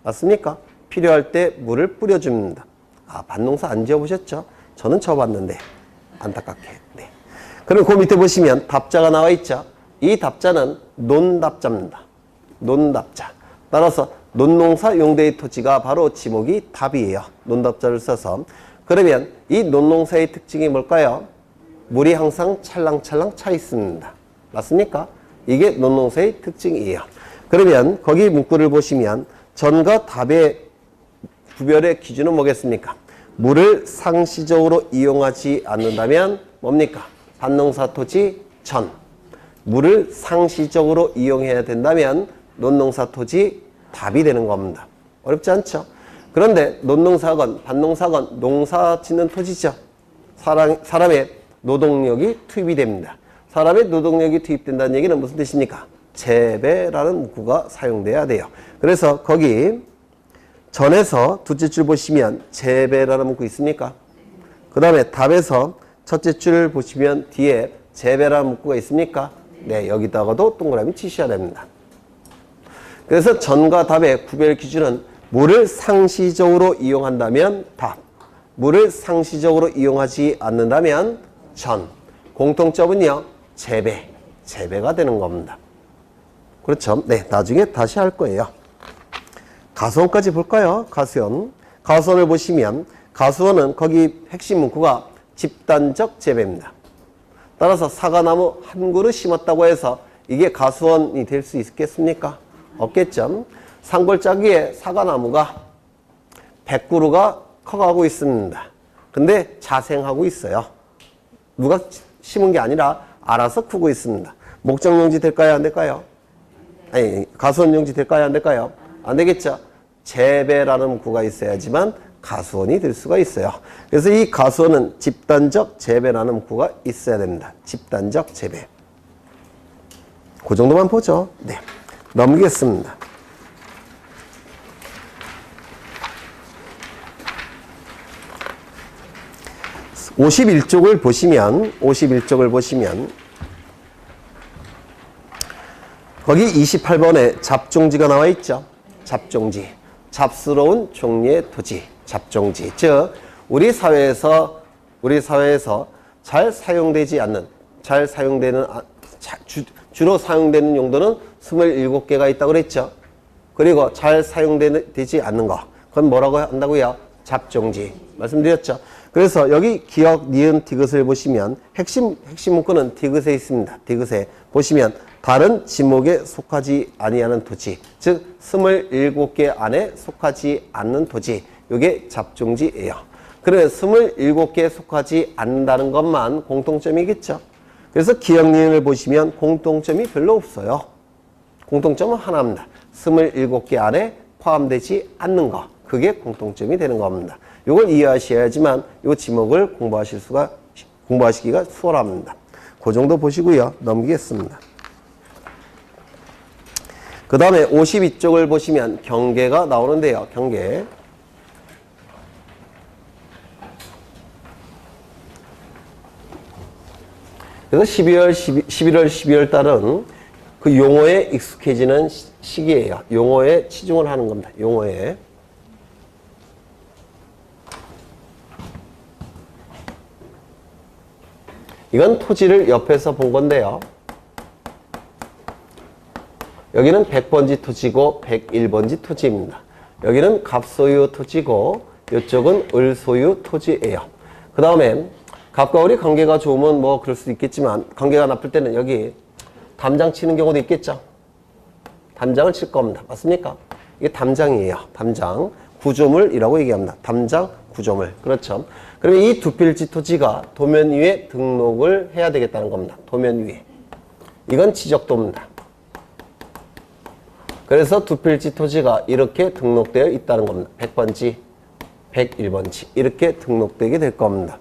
맞습니까? 필요할 때 물을 뿌려줍니다. 아, 밭농사 안 지어보셨죠? 저는 지어봤는데 안타깝게. 네. 그럼 그 밑에 보시면 답자가 나와 있죠? 이 답자는 논답자입니다. 논답자. 따라서 논농사 용도의 토지가 바로 지목이 답이에요. 논답자를 써서. 그러면 이 논농사의 특징이 뭘까요? 물이 항상 찰랑찰랑 차 있습니다. 맞습니까? 이게 논농사의 특징이에요. 그러면 거기 문구를 보시면 전과 답의 구별의 기준은 뭐겠습니까? 물을 상시적으로 이용하지 않는다면 뭡니까? 밭농사 토지 전. 물을 상시적으로 이용해야 된다면 논농사 토지 답이 되는 겁니다. 어렵지 않죠? 그런데 논농사건, 밭농사건, 농사 짓는 토지죠. 사람의 노동력이 투입이 됩니다. 사람의 노동력이 투입된다는 얘기는 무슨 뜻입니까? 재배라는 문구가 사용돼야 돼요. 그래서 거기 전에서 둘째 줄 보시면 재배라는 문구 있습니까? 그 다음에 답에서 첫째 줄 보시면 뒤에 재배라는 문구가 있습니까? 네, 여기다가도 동그라미 치셔야 됩니다. 그래서 전과 답의 구별 기준은 물을 상시적으로 이용한다면 답, 물을 상시적으로 이용하지 않는다면 전. 공통점은요, 재배가 되는 겁니다. 그렇죠? 네, 나중에 다시 할 거예요. 가수원까지 볼까요? 가수원. 가수원을 보시면 가수원은 거기 핵심 문구가 집단적 재배입니다. 따라서 사과나무 한 그루 심었다고 해서 이게 가수원이 될 수 있겠습니까? 없겠죠. 산골짜기에 사과나무가 100그루가 커가고 있습니다. 근데 자생하고 있어요. 누가 심은 게 아니라 알아서 크고 있습니다. 목적용지 될까요? 안 될까요? 아니, 가수원용지 될까요? 안 될까요? 안 되겠죠. 재배라는 문구가 있어야지만 가수원이 될 수가 있어요. 그래서 이 가수원은 집단적 재배라는 문구가 있어야 됩니다. 집단적 재배. 그 정도만 보죠. 네. 넘기겠습니다. 51쪽을 보시면 거기 28번에 잡종지가 나와 있죠. 잡종지. 잡스러운 종류의 토지. 잡종지. 즉 우리 사회에서 잘 사용되지 않는, 주로 사용되는 용도는 27개가 있다고 그랬죠. 그리고 잘 사용되지 않는 거. 그건 뭐라고 한다고요? 잡종지. 말씀드렸죠. 그래서 여기 기역, 니은, 디귿을 보시면 핵심 문구는 디귿에 있습니다. 디귿에 보시면 다른 지목에 속하지 아니하는 토지, 즉 27개 안에 속하지 않는 토지, 이게 잡종지예요. 그러면 27개에 속하지 않는다는 것만 공통점이겠죠. 그래서 기역, 니은을 보시면 공통점이 별로 없어요. 공통점은 하나입니다. 27개 안에 포함되지 않는 것, 그게 공통점이 되는 겁니다. 이걸 이해하셔야지만 이 지목을 공부하시기가 수월합니다. 그 정도 보시고요. 넘기겠습니다. 그 다음에 52쪽을 보시면 경계가 나오는데요. 경계. 그래서 11월, 12월 달은 그 용어에 익숙해지는 시기예요. 용어에 치중을 하는 겁니다. 용어에. 이건 토지를 옆에서 본 건데요. 여기는 100번지 토지고 101번지 토지입니다. 여기는 갑소유 토지고 이쪽은 을소유 토지예요. 그 다음에 갑과 을이 관계가 좋으면 뭐 그럴 수도 있겠지만 관계가 나쁠 때는 여기 담장 치는 경우도 있겠죠. 담장을 칠 겁니다. 맞습니까? 이게 담장이에요. 담장. 구조물이라고 얘기합니다. 담장, 구조물. 그렇죠. 그러면 이 두 필지 토지가 도면 위에 등록을 해야 되겠다는 겁니다. 도면 위에. 이건 지적도입니다. 그래서 두 필지 토지가 이렇게 등록되어 있다는 겁니다. 100번지, 101번지 이렇게 등록되게 될 겁니다.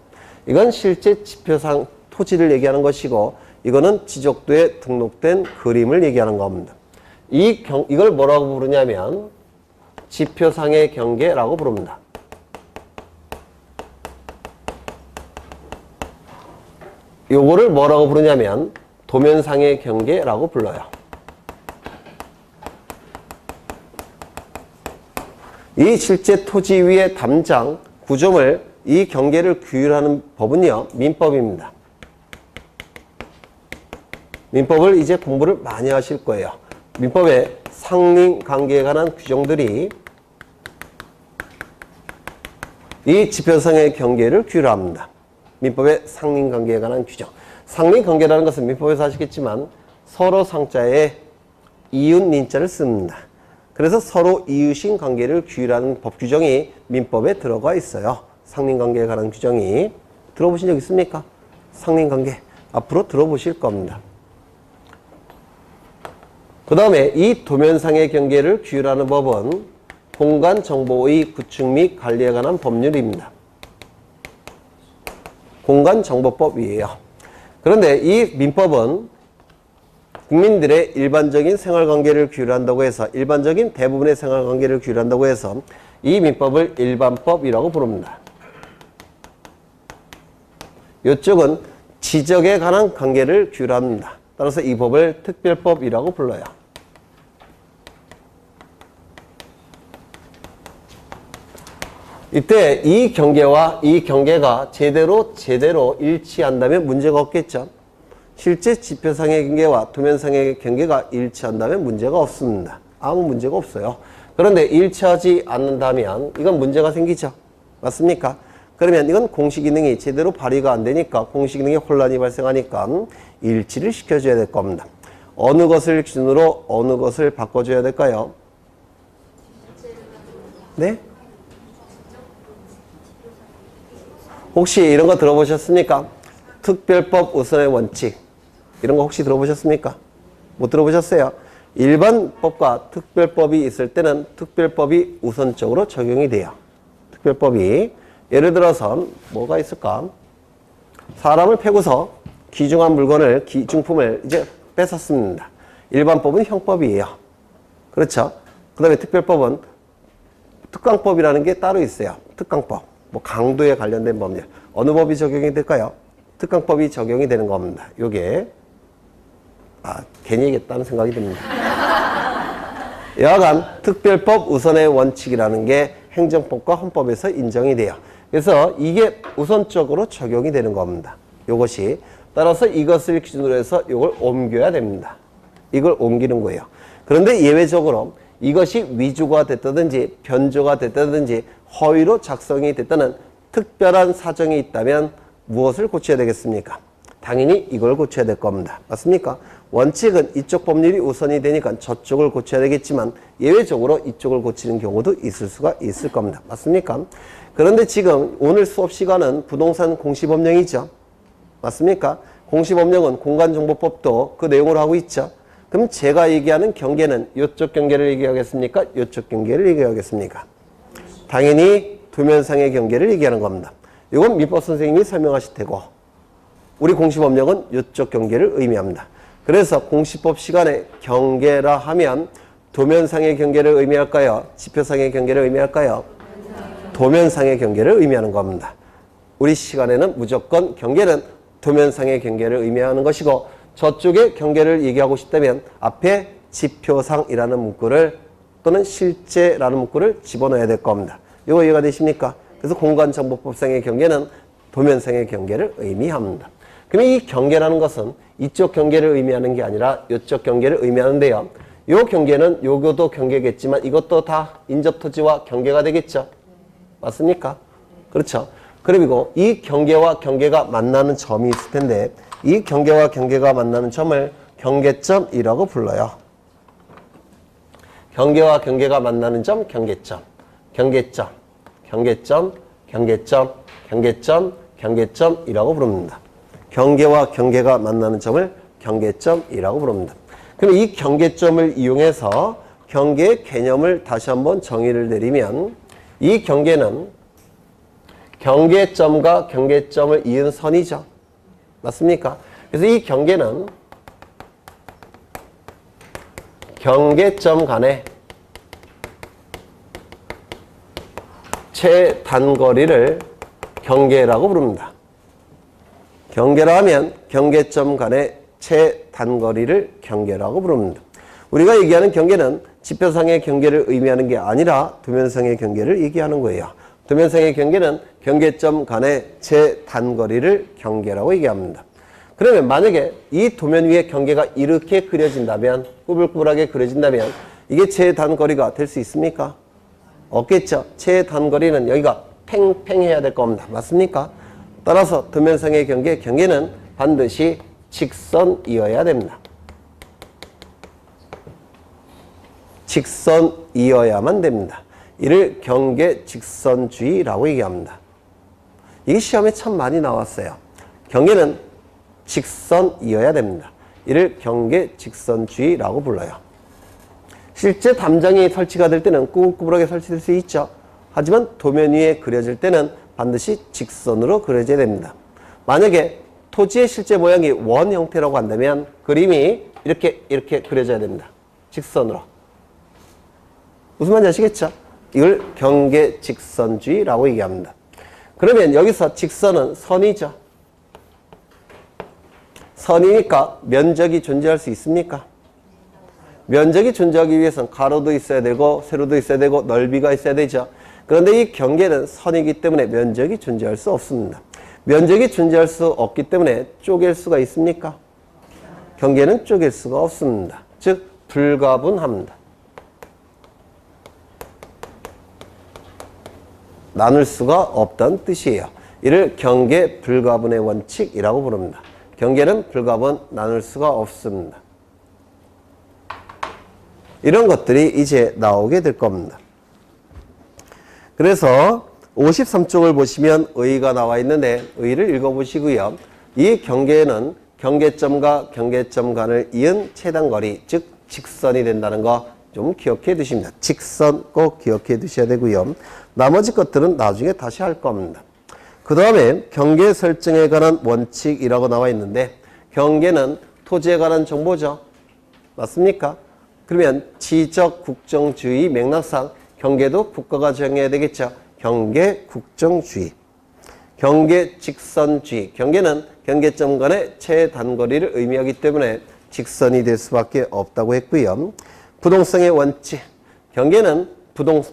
이건 실제 지표상 토지를 얘기하는 것이고 이거는 지적도에 등록된 그림을 얘기하는 겁니다. 이걸 뭐라고 부르냐면 지표상의 경계라고 부릅니다. 요거를 뭐라고 부르냐면 도면상의 경계라고 불러요. 이 실제 토지 위의 담장, 구조물, 이 경계를 규율하는 법은요, 민법입니다. 민법을 이제 공부를 많이 하실 거예요. 민법의 상린관계에 관한 규정들이 이 지표상의 경계를 규율합니다. 민법의 상린관계에 관한 규정. 상린관계라는 것은 민법에서 아시겠지만 서로 상자에 이웃 닌자를 씁니다. 그래서 서로 이웃인 관계를 규율하는 법 규정이 민법에 들어가 있어요. 상린관계에 관한 규정이. 들어보신 적 있습니까? 상린관계. 앞으로 들어보실 겁니다. 그 다음에 이 도면상의 경계를 규율하는 법은 공간정보의 구축 및 관리에 관한 법률입니다. 공간정보법이에요. 그런데 이 민법은 국민들의 일반적인 생활관계를 규율한다고 해서 일반적인 대부분의 생활관계를 규율한다고 해서 이 민법을 일반법이라고 부릅니다. 이쪽은 지적에 관한 관계를 규율합니다. 따라서 이 법을 특별법이라고 불러요. 이때 이 경계와 이 경계가 제대로 일치한다면 문제가 없겠죠. 실제 지표상의 경계와 도면상의 경계가 일치한다면 문제가 없습니다. 아무 문제가 없어요. 그런데 일치하지 않는다면 이건 문제가 생기죠. 맞습니까? 그러면 이건 공식 기능이 제대로 발휘가 안 되니까 공식 기능에 혼란이 발생하니까 일치를 시켜줘야 될 겁니다. 어느 것을 기준으로 어느 것을 바꿔줘야 될까요? 네? 혹시 이런 거 들어보셨습니까? 특별법 우선의 원칙. 이런 거 혹시 들어보셨습니까? 못 들어보셨어요? 일반 법과 특별법이 있을 때는 특별법이 우선적으로 적용이 돼요. 특별법이. 예를 들어서 뭐가 있을까? 사람을 패고서 귀중한 물건을, 귀중품을 이제 뺏었습니다. 일반법은 형법이에요. 그렇죠? 그 다음에 특별법은 특강법이라는 게 따로 있어요. 특강법. 뭐 강도에 관련된 법률. 어느 법이 적용이 될까요? 특강법이 적용이 되는 겁니다. 요게 괜히 얘기했다는 생각이 듭니다. 여하간 특별법 우선의 원칙이라는 게 행정법과 헌법에서 인정이 돼요. 그래서 이게 우선적으로 적용이 되는 겁니다. 요것이. 따라서 이것을 기준으로 해서 이걸 옮겨야 됩니다. 이걸 옮기는 거예요. 그런데 예외적으로 이것이 위조가 됐다든지 변조가 됐다든지 허위로 작성이 됐다는 특별한 사정이 있다면 무엇을 고쳐야 되겠습니까? 당연히 이걸 고쳐야 될 겁니다. 맞습니까? 원칙은 이쪽 법률이 우선이 되니까 저쪽을 고쳐야 되겠지만 예외적으로 이쪽을 고치는 경우도 있을 수가 있을 겁니다. 맞습니까? 그런데 지금 오늘 수업 시간은 부동산 공시법령이죠. 맞습니까? 공시법령은 공간정보법도 그 내용으로 하고 있죠. 그럼 제가 얘기하는 경계는 이쪽 경계를 얘기하겠습니까? 이쪽 경계를 얘기하겠습니까? 당연히 도면상의 경계를 얘기하는 겁니다. 이건 민법 선생님이 설명하실 테고 우리 공시법령은 이쪽 경계를 의미합니다. 그래서 공시법 시간에 경계라 하면 도면상의 경계를 의미할까요? 지표상의 경계를 의미할까요? 도면상의 경계를 의미하는 겁니다. 우리 시간에는 무조건 경계는 도면상의 경계를 의미하는 것이고 저쪽의 경계를 얘기하고 싶다면 앞에 지표상이라는 문구를 또는 실제라는 문구를 집어넣어야 될 겁니다. 이거 이해가 되십니까? 그래서 공간정보법상의 경계는 도면상의 경계를 의미합니다. 그럼 이 경계라는 것은 이쪽 경계를 의미하는 게 아니라 이쪽 경계를 의미하는데요. 이 경계는 요것도 경계겠지만 이것도 다 인접토지와 경계가 되겠죠. 맞습니까? 그렇죠. 그리고 이 경계와 경계가 만나는 점이 있을 텐데 이 경계와 경계가 만나는 점을 경계점이라고 불러요. 경계와 경계가 만나는 점, 경계점. 경계점, 경계점, 경계점, 경계점, 경계점이라고 부릅니다. 경계와 경계가 만나는 점을 경계점이라고 부릅니다. 그럼 이 경계점을 이용해서 경계의 개념을 다시 한번 정의를 내리면 이 경계는 경계점과 경계점을 이은 선이죠. 맞습니까? 그래서 이 경계는 경계점 간의 최단거리를 경계라고 부릅니다. 경계라 하면 경계점 간의 최단거리를 경계라고 부릅니다. 우리가 얘기하는 경계는 지표상의 경계를 의미하는 게 아니라 도면상의 경계를 얘기하는 거예요. 도면상의 경계는 경계점 간의 최단거리를 경계라고 얘기합니다. 그러면 만약에 이 도면 위에 경계가 이렇게 그려진다면 꾸불꾸불하게 그려진다면 이게 최단거리가 될 수 있습니까? 없겠죠. 최단거리는 여기가 팽팽해야 될 겁니다. 맞습니까? 따라서 도면상의 경계는 반드시 직선이어야 됩니다. 직선이어야만 됩니다. 이를 경계직선주의라고 얘기합니다. 이게 시험에 참 많이 나왔어요. 경계는 직선이어야 됩니다. 이를 경계직선주의라고 불러요. 실제 담장이 설치가 될 때는 꾸불꾸불하게 설치될 수 있죠. 하지만 도면 위에 그려질 때는 반드시 직선으로 그려져야 됩니다. 만약에 토지의 실제 모양이 원 형태라고 한다면 그림이 이렇게 그려져야 됩니다. 직선으로. 무슨 말인지 아시겠죠? 이걸 경계직선주의라고 얘기합니다. 그러면 여기서 직선은 선이죠. 선이니까 면적이 존재할 수 있습니까? 면적이 존재하기 위해서는 가로도 있어야 되고 세로도 있어야 되고 넓이가 있어야 되죠. 그런데 이 경계는 선이기 때문에 면적이 존재할 수 없습니다. 면적이 존재할 수 없기 때문에 쪼갤 수가 있습니까? 경계는 쪼갤 수가 없습니다. 즉 불가분합니다. 나눌 수가 없다는 뜻이에요. 이를 경계 불가분의 원칙이라고 부릅니다. 경계는 불가분, 나눌 수가 없습니다. 이런 것들이 이제 나오게 될 겁니다. 그래서 53쪽을 보시면 의가 나와 있는데 의를 읽어보시고요. 이 경계에는 경계점과 경계점 간을 이은 최단거리, 즉 직선이 된다는 거 좀 기억해 두십니다. 직선 꼭 기억해 두셔야 되고요. 나머지 것들은 나중에 다시 할 겁니다. 그 다음에 경계 설정에 관한 원칙이라고 나와 있는데 경계는 토지에 관한 정보죠. 맞습니까? 그러면 지적 국정주의 맥락상 경계도 국가가 정해야 되겠죠. 경계 국정주의, 경계 직선주의. 경계는 경계점 간의 최단거리를 의미하기 때문에 직선이 될 수밖에 없다고 했고요. 부동성의 원칙. 경계는 부동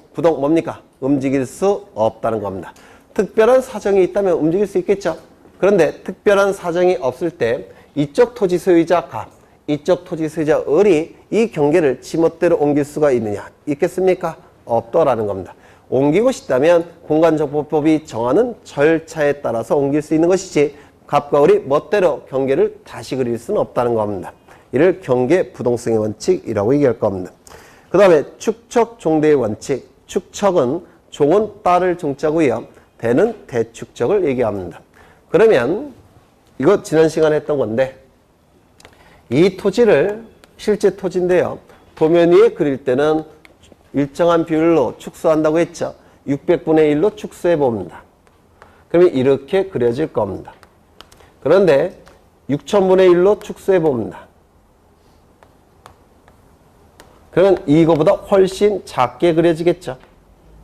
뭡니까? 움직일 수 없다는 겁니다. 특별한 사정이 있다면 움직일 수 있겠죠. 그런데 특별한 사정이 없을 때 이쪽 토지 소유자 갑, 이쪽 토지 소유자 을이 이 경계를 지멋대로 옮길 수가 있느냐? 있겠습니까? 없더라는 겁니다. 옮기고 싶다면 공간정보법이 정하는 절차에 따라서 옮길 수 있는 것이지 갑과 을이 멋대로 경계를 다시 그릴 수는 없다는 겁니다. 이를 경계 부동성의 원칙이라고 얘기할 겁니다. 그 다음에 축척 종대의 원칙. 축척은 종은 따를 종자고요. 대는 대축척을 얘기합니다. 그러면 이거 지난 시간에 했던 건데 이 토지를 실제 토지인데요. 도면 위에 그릴 때는 일정한 비율로 축소한다고 했죠. 600분의 1로 축소해 봅니다. 그러면 이렇게 그려질 겁니다. 그런데 6000분의 1로 축소해 봅니다. 그러면 이거보다 훨씬 작게 그려지겠죠.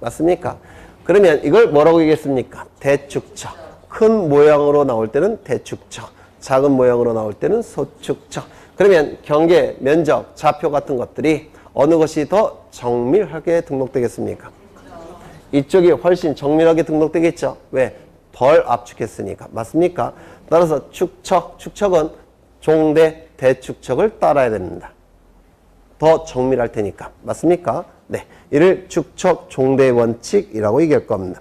맞습니까? 그러면 이걸 뭐라고 얘기했습니까? 대축척. 큰 모양으로 나올 때는 대축척, 작은 모양으로 나올 때는 소축척. 그러면 경계, 면적, 좌표 같은 것들이 어느 것이 더 정밀하게 등록되겠습니까? 이쪽이 훨씬 정밀하게 등록되겠죠. 왜? 덜 압축했으니까. 맞습니까? 따라서 축척은 종대, 대축척을 따라야 됩니다. 더 정밀할 테니까. 맞습니까? 네. 이를 축척 종대 원칙이라고 얘기할 겁니다.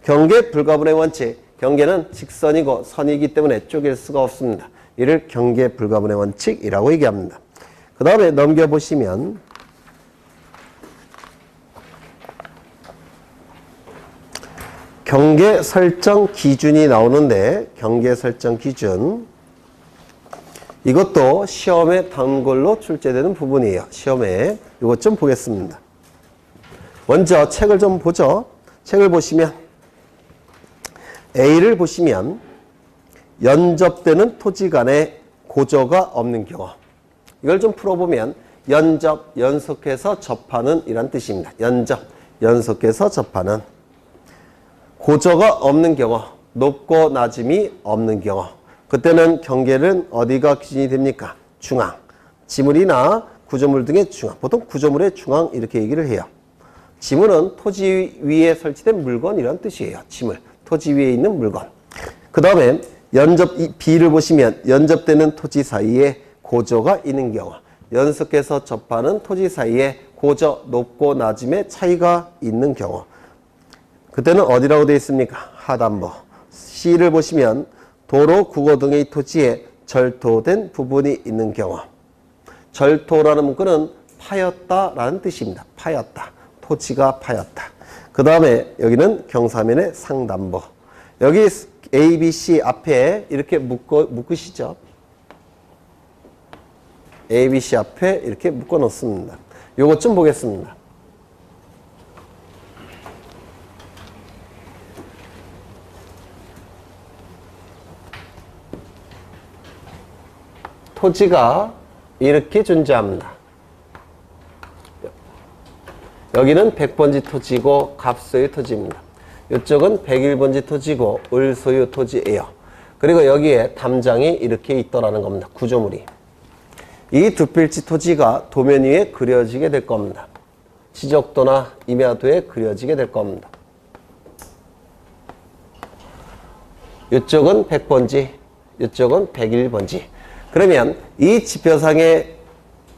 경계 불가분의 원칙. 경계는 직선이고 선이기 때문에 쪼갤 수가 없습니다. 이를 경계 불가분의 원칙이라고 얘기합니다. 그 다음에 넘겨보시면 경계 설정 기준이 나오는데 경계 설정 기준 이것도 시험에 단골로 출제되는 부분이에요. 시험에 이것 좀 보겠습니다. 먼저 책을 좀 보죠. 책을 보시면 A를 보시면 연접되는 토지 간에 고저가 없는 경우 이걸 좀 풀어보면 연접, 연속해서 접하는 이란 뜻입니다. 연접, 연속해서 접하는 고저가 없는 경우 높고 낮음이 없는 경우 그때는 경계는 어디가 기준이 됩니까? 중앙, 지물이나 구조물 등의 중앙 보통 구조물의 중앙 이렇게 얘기를 해요. 지물은 토지 위에 설치된 물건이란 뜻이에요. 지물, 토지 위에 있는 물건. 그 다음에 연접 B를 보시면 연접되는 토지 사이에 고저가 있는 경우 연속해서 접하는 토지 사이에 고저, 높고 낮음의 차이가 있는 경우 그때는 어디라고 되어 있습니까? 하단부. C를 보시면 도로, 국어 등의 토지에 절토된 부분이 있는 경우 절토라는 문구는 파였다라는 뜻입니다. 파였다. 토지가 파였다. 그 다음에 여기는 경사면의 상단부. 여기 A, B, C 앞에 이렇게 묶으시죠. A, B, C 앞에 이렇게 묶어 놓습니다. 요것 좀 보겠습니다. 토지가 이렇게 존재합니다. 여기는 100번지 토지고 갑소유 토지입니다. 이쪽은 101번지 토지고 을소유 토지예요. 그리고 여기에 담장이 이렇게 있더라는 겁니다. 구조물이. 이 두 필지 토지가 도면 위에 그려지게 될 겁니다. 지적도나 임야도에 그려지게 될 겁니다. 이쪽은 100번지, 이쪽은 101번지. 그러면 이 지표상의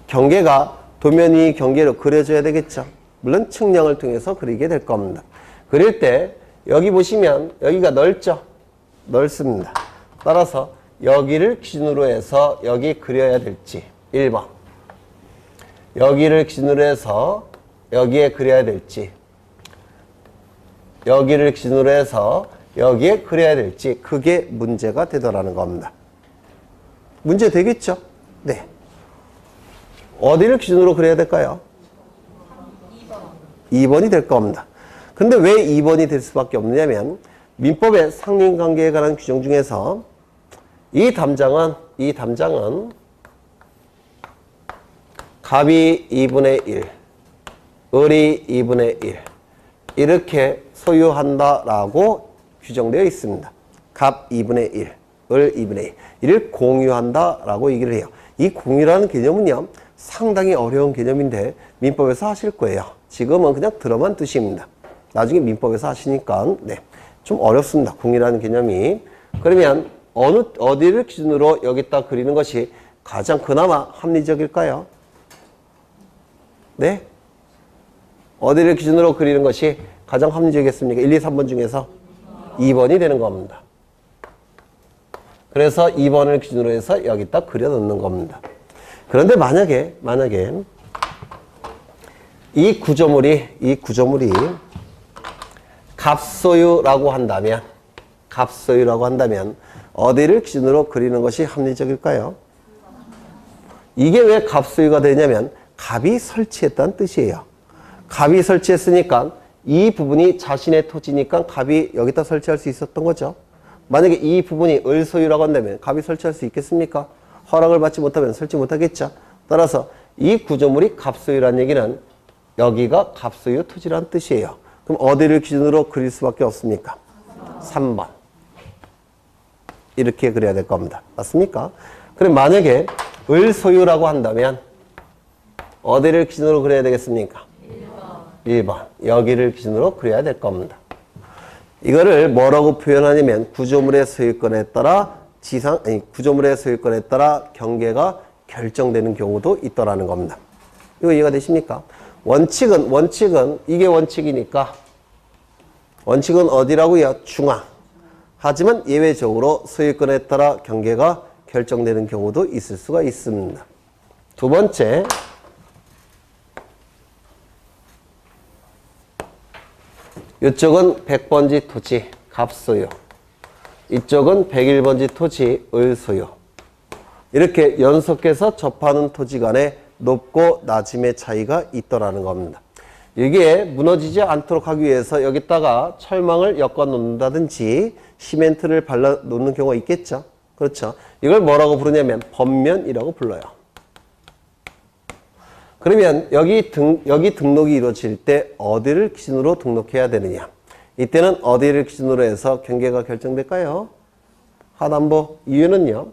경계가 도면 위 경계로 그려져야 되겠죠. 물론 측량을 통해서 그리게 될 겁니다. 그릴 때 여기 보시면 여기가 넓죠? 넓습니다. 따라서 여기를 기준으로 해서 여기 그려야 될지 1번. 여기를 기준으로 해서 여기에 그려야 될지, 여기를 기준으로 해서 여기에 그려야 될지, 그게 문제가 되더라는 겁니다. 문제 되겠죠? 네. 어디를 기준으로 그려야 될까요? 2번이 될 겁니다. 근데 왜 2번이 될 수밖에 없느냐면 민법의 상린관계에 관한 규정 중에서 이 담장은 갑이 2분의 1, 을이 2분의 1 이렇게 소유한다라고 규정되어 있습니다. 갑 2분의 1, 을 2분의 1 이를 공유한다라고 얘기를 해요. 이 공유라는 개념은요 상당히 어려운 개념인데 민법에서 하실 거예요. 지금은 그냥 들어만 두십니다. 나중에 민법에서 하시니까 네, 좀 어렵습니다. 공유라는 개념이. 그러면 어디를 기준으로 여기다 그리는 것이 가장 그나마 합리적일까요? 네? 어디를 기준으로 그리는 것이 가장 합리적이겠습니까? 1, 2, 3번 중에서 2번이 되는 겁니다. 그래서 2번을 기준으로 해서 여기다 그려 넣는 겁니다. 그런데 만약에 이 구조물이 갑소유라고 한다면 어디를 기준으로 그리는 것이 합리적일까요? 이게 왜 갑소유가 되냐면 갑이 설치했다는 뜻이에요. 갑이 설치했으니까 이 부분이 자신의 토지니까 갑이 여기다 설치할 수 있었던 거죠. 만약에 이 부분이 을소유라고 한다면 갑이 설치할 수 있겠습니까? 허락을 받지 못하면 설치 못하겠죠. 따라서 이 구조물이 갑소유라는 얘기는 여기가 갑소유 토지라는 뜻이에요. 그럼 어디를 기준으로 그릴 수밖에 없습니까? 3번. 이렇게 그려야 될 겁니다. 맞습니까? 그럼 만약에 을소유라고 한다면 어디를 기준으로 그려야 되겠습니까? 1번. 여기를 기준으로 그려야 될 겁니다. 이거를 뭐라고 표현하냐면 구조물의 소유권에 따라 구조물의 소유권에 따라 경계가 결정되는 경우도 있더라는 겁니다. 이거 이해가 되십니까? 원칙은 이게 원칙이니까 원칙은 어디라고요? 중앙. 하지만 예외적으로 소유권에 따라 경계가 결정되는 경우도 있을 수가 있습니다. 두 번째, 이쪽은 100번지 토지 갑소유, 이쪽은 101번지 토지 을소유. 이렇게 연속해서 접하는 토지 간에 높고 낮음의 차이가 있더라는 겁니다. 이게 무너지지 않도록 하기 위해서 여기다가 철망을 엮어 놓는다든지 시멘트를 발라 놓는 경우가 있겠죠. 그렇죠. 이걸 뭐라고 부르냐면 번면이라고 불러요. 그러면 여기 등록이 이루어질 때 어디를 기준으로 등록해야 되느냐? 이때는 어디를 기준으로 해서 경계가 결정될까요? 하단부. 이유는요,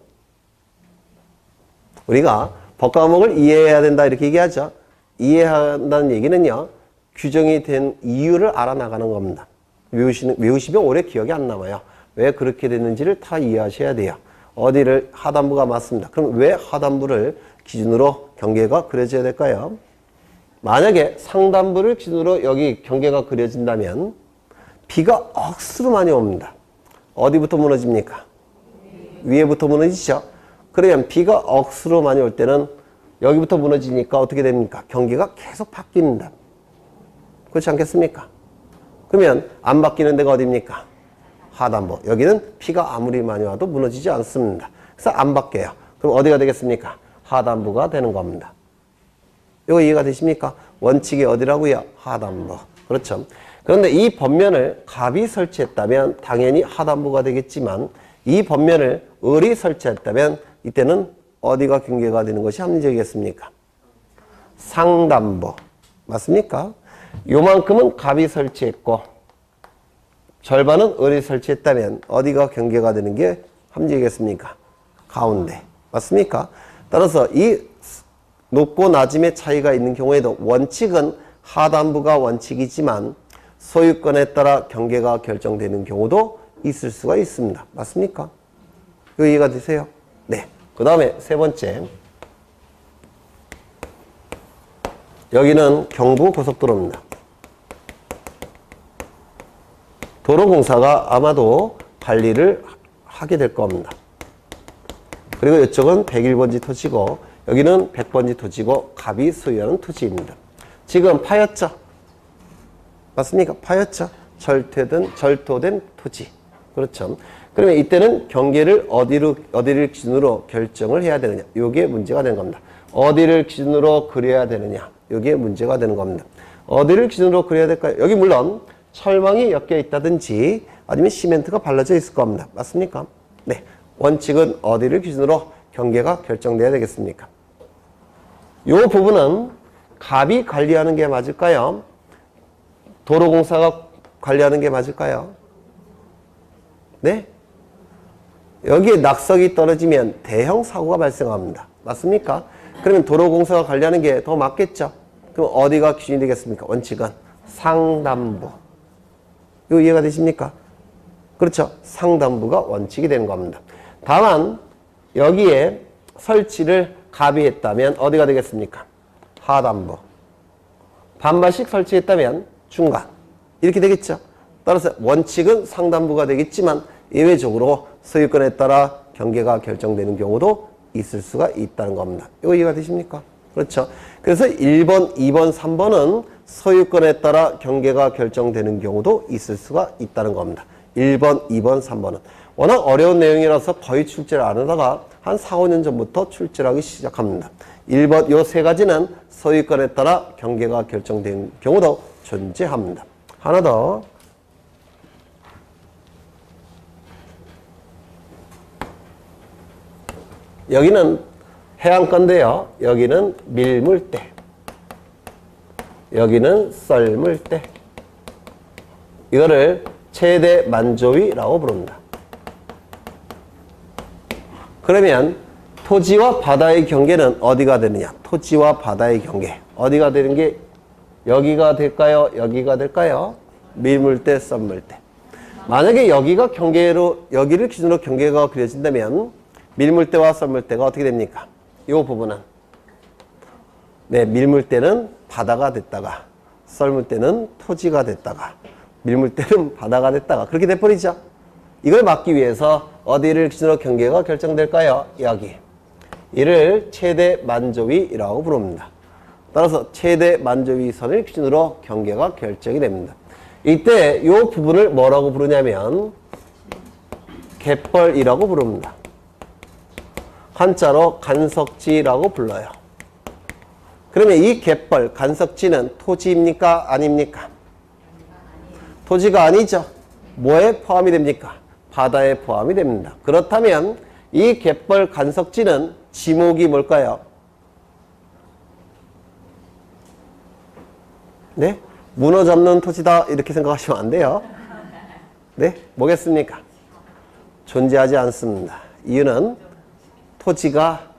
우리가 법 과목을 이해해야 된다 이렇게 얘기하죠. 이해한다는 얘기는요, 규정이 된 이유를 알아나가는 겁니다. 외우시면 오래 기억이 안 남아요. 왜 그렇게 됐는지를 다 이해하셔야 돼요. 어디를 하단부가 맞습니다. 그럼 왜 하단부를 기준으로 경계가 그려져야 될까요? 만약에 상단부를 기준으로 여기 경계가 그려진다면 비가 억수로 많이 옵니다. 어디부터 무너집니까? 위에부터 무너지죠. 그러면 비가 억수로 많이 올 때는 여기부터 무너지니까 어떻게 됩니까? 경계가 계속 바뀝니다. 그렇지 않겠습니까? 그러면 안 바뀌는 데가 어디입니까? 하단부. 여기는 비가 아무리 많이 와도 무너지지 않습니다. 그래서 안 바뀌어요. 그럼 어디가 되겠습니까? 하단부가 되는 겁니다. 이거 이해가 되십니까? 원칙이 어디라고요? 하단부. 그렇죠. 그런데 이 번면을 갑이 설치했다면 당연히 하단부가 되겠지만 이 번면을 을이 설치했다면 이때는 어디가 경계가 되는 것이 합리적이겠습니까? 상단부. 맞습니까? 요만큼은 갑이 설치했고 절반은 을이 설치했다면 어디가 경계가 되는 게 합리적이겠습니까? 가운데. 맞습니까? 따라서 이 높고 낮음의 차이가 있는 경우에도 원칙은 하단부가 원칙이지만 소유권에 따라 경계가 결정되는 경우도 있을 수가 있습니다. 맞습니까? 이거 이해가 되세요? 네. 그 다음에 세 번째. 여기는 경부고속도로입니다. 도로공사가 아마도 관리를 하게 될 겁니다. 그리고 이쪽은 101번지 토지고 여기는 100번지 토지고 갑이 소유하는 토지입니다. 지금 파였죠? 맞습니까? 파였죠? 절토된 토지. 그렇죠. 그러면 이때는 경계를 어디를 기준으로 결정을 해야 되느냐. 요게 문제가 되는 겁니다. 어디를 기준으로 그려야 되느냐. 요게 문제가 되는 겁니다. 어디를 기준으로 그려야 될까요? 여기 물론 철망이 엮여 있다든지 아니면 시멘트가 발라져 있을 겁니다. 맞습니까? 네. 원칙은 어디를 기준으로 경계가 결정돼야 되겠습니까? 요 부분은 갑이 관리하는 게 맞을까요? 도로공사가 관리하는 게 맞을까요? 네? 여기에 낙석이 떨어지면 대형 사고가 발생합니다. 맞습니까? 그러면 도로공사가 관리하는 게 더 맞겠죠? 그럼 어디가 기준이 되겠습니까? 원칙은 상단부. 이거 이해가 되십니까? 그렇죠? 상단부가 원칙이 되는 겁니다. 다만 여기에 설치를 갑이 했다면 어디가 되겠습니까? 하단부. 반발식 설치했다면 중간. 이렇게 되겠죠? 따라서 원칙은 상단부가 되겠지만 예외적으로 소유권에 따라 경계가 결정되는 경우도 있을 수가 있다는 겁니다. 이거 이해가 되십니까? 그렇죠? 그래서 1번, 2번, 3번은 소유권에 따라 경계가 결정되는 경우도 있을 수가 있다는 겁니다. 1번, 2번, 3번은. 워낙 어려운 내용이라서 거의 출제를 안 하다가 한 4, 5년 전부터 출제를 하기 시작합니다. 1번, 요 세 가지는 소유권에 따라 경계가 결정되는 경우도 존재합니다. 하나 더. 여기는 해안가인데요. 여기는 밀물대. 여기는 썰물대. 이거를 최대 만조위라고 부릅니다. 그러면 토지와 바다의 경계는 어디가 되느냐? 토지와 바다의 경계. 어디가 되는 게 여기가 될까요? 여기가 될까요? 밀물대, 썰물대. 만약에 여기가 여기를 기준으로 경계가 그려진다면 밀물대와 썰물대가 어떻게 됩니까? 이 부분은. 네, 밀물대는 바다가 됐다가, 썰물대는 토지가 됐다가, 밀물대는 바다가 됐다가, 그렇게 돼버리죠. 이걸 막기 위해서 어디를 기준으로 경계가 결정될까요? 여기. 이를 최대 만조위라고 부릅니다. 따라서 최대 만조위 선을 기준으로 경계가 결정이 됩니다. 이때 이 부분을 뭐라고 부르냐면 갯벌이라고 부릅니다. 한자로 간석지라고 불러요. 그러면 이 갯벌, 간석지는 토지입니까? 아닙니까? 토지가 아니죠. 뭐에 포함이 됩니까? 바다에 포함이 됩니다. 그렇다면 이 갯벌, 간석지는 지목이 뭘까요? 네? 문어 잡는 토지다 이렇게 생각하시면 안 돼요. 네? 뭐겠습니까? 존재하지 않습니다. 이유는 토지가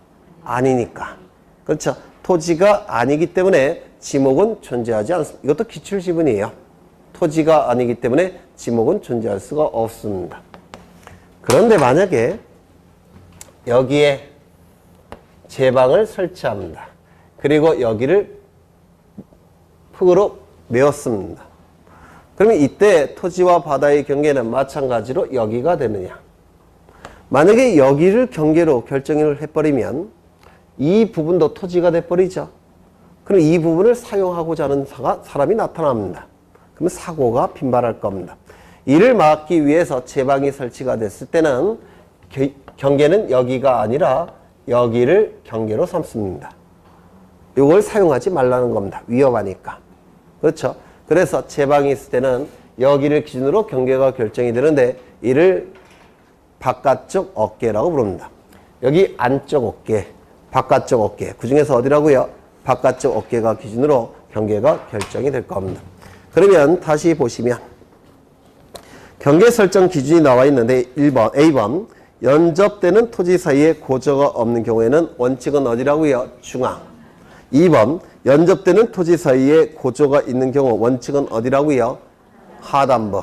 아니니까. 그렇죠? 토지가 아니기 때문에 지목은 존재하지 않습니다. 이것도 기출지문이에요. 토지가 아니기 때문에 지목은 존재할 수가 없습니다. 그런데 만약에 여기에 제방을 설치합니다. 그리고 여기를 흙으로 메웠습니다. 그러면 이때 토지와 바다의 경계는 마찬가지로 여기가 되느냐? 만약에 여기를 경계로 결정을 해버리면 이 부분도 토지가 돼버리죠. 그럼 이 부분을 사용하고자 하는 사람이 나타납니다. 그러면 사고가 빈발할 겁니다. 이를 막기 위해서 제방이 설치가 됐을 때는 경계는 여기가 아니라 여기를 경계로 삼습니다. 이걸 사용하지 말라는 겁니다. 위험하니까. 그렇죠? 그래서 제방이 있을 때는 여기를 기준으로 경계가 결정이 되는데 이를 바깥쪽 어깨라고 부릅니다. 여기 안쪽 어깨, 바깥쪽 어깨. 그 중에서 어디라고요? 바깥쪽 어깨가 기준으로 경계가 결정이 될 겁니다. 그러면 다시 보시면 경계 설정 기준이 나와 있는데 1번, A번 연접되는 토지 사이에 고저가 없는 경우에는 원칙은 어디라고요? 중앙. 2번 연접되는 토지 사이에 고저가 있는 경우 원칙은 어디라고요? 하단부.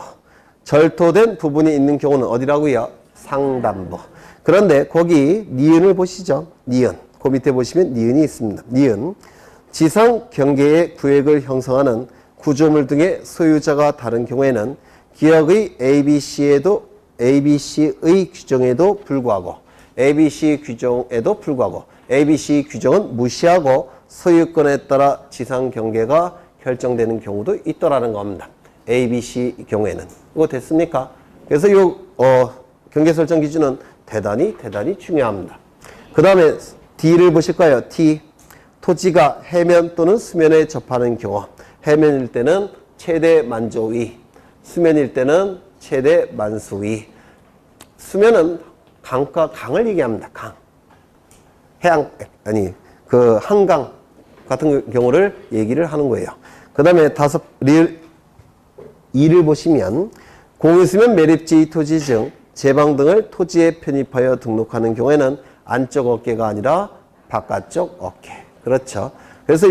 절토된 부분이 있는 경우는 어디라고요? 상단부. 그런데 거기 니은을 보시죠. 니은. 그 밑에 보시면 니은이 있습니다. 니은. 지상 경계의 구획을 형성하는 구조물 등의 소유자가 다른 경우에는 기역의 ABC의 규정에도 불구하고 ABC 규정은 무시하고 소유권에 따라 지상 경계가 결정되는 경우도 있더라는 겁니다. ABC 경우에는. 이거 됐습니까? 그래서 이 경계 설정 기준은 대단히 중요합니다. 그 다음에 D를 보실까요? D. 토지가 해면 또는 수면에 접하는 경우. 해면일 때는 최대 만조위, 수면일 때는 최대 만수위. 수면은 강을 얘기합니다. 강. 한강 같은 경우를 얘기를 하는 거예요. 그 다음에 2를 보시면 공유수면 매립지 토지 중 제방 등을 토지에 편입하여 등록하는 경우에는 안쪽 어깨가 아니라 바깥쪽 어깨. 그렇죠. 그래서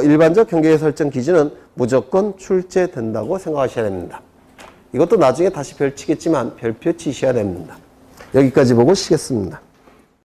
일반적 경계 설정 기준은 무조건 출제된다고 생각하셔야 됩니다. 이것도 나중에 다시 별치겠지만 별표 치셔야 됩니다. 여기까지 보고 쉬겠습니다.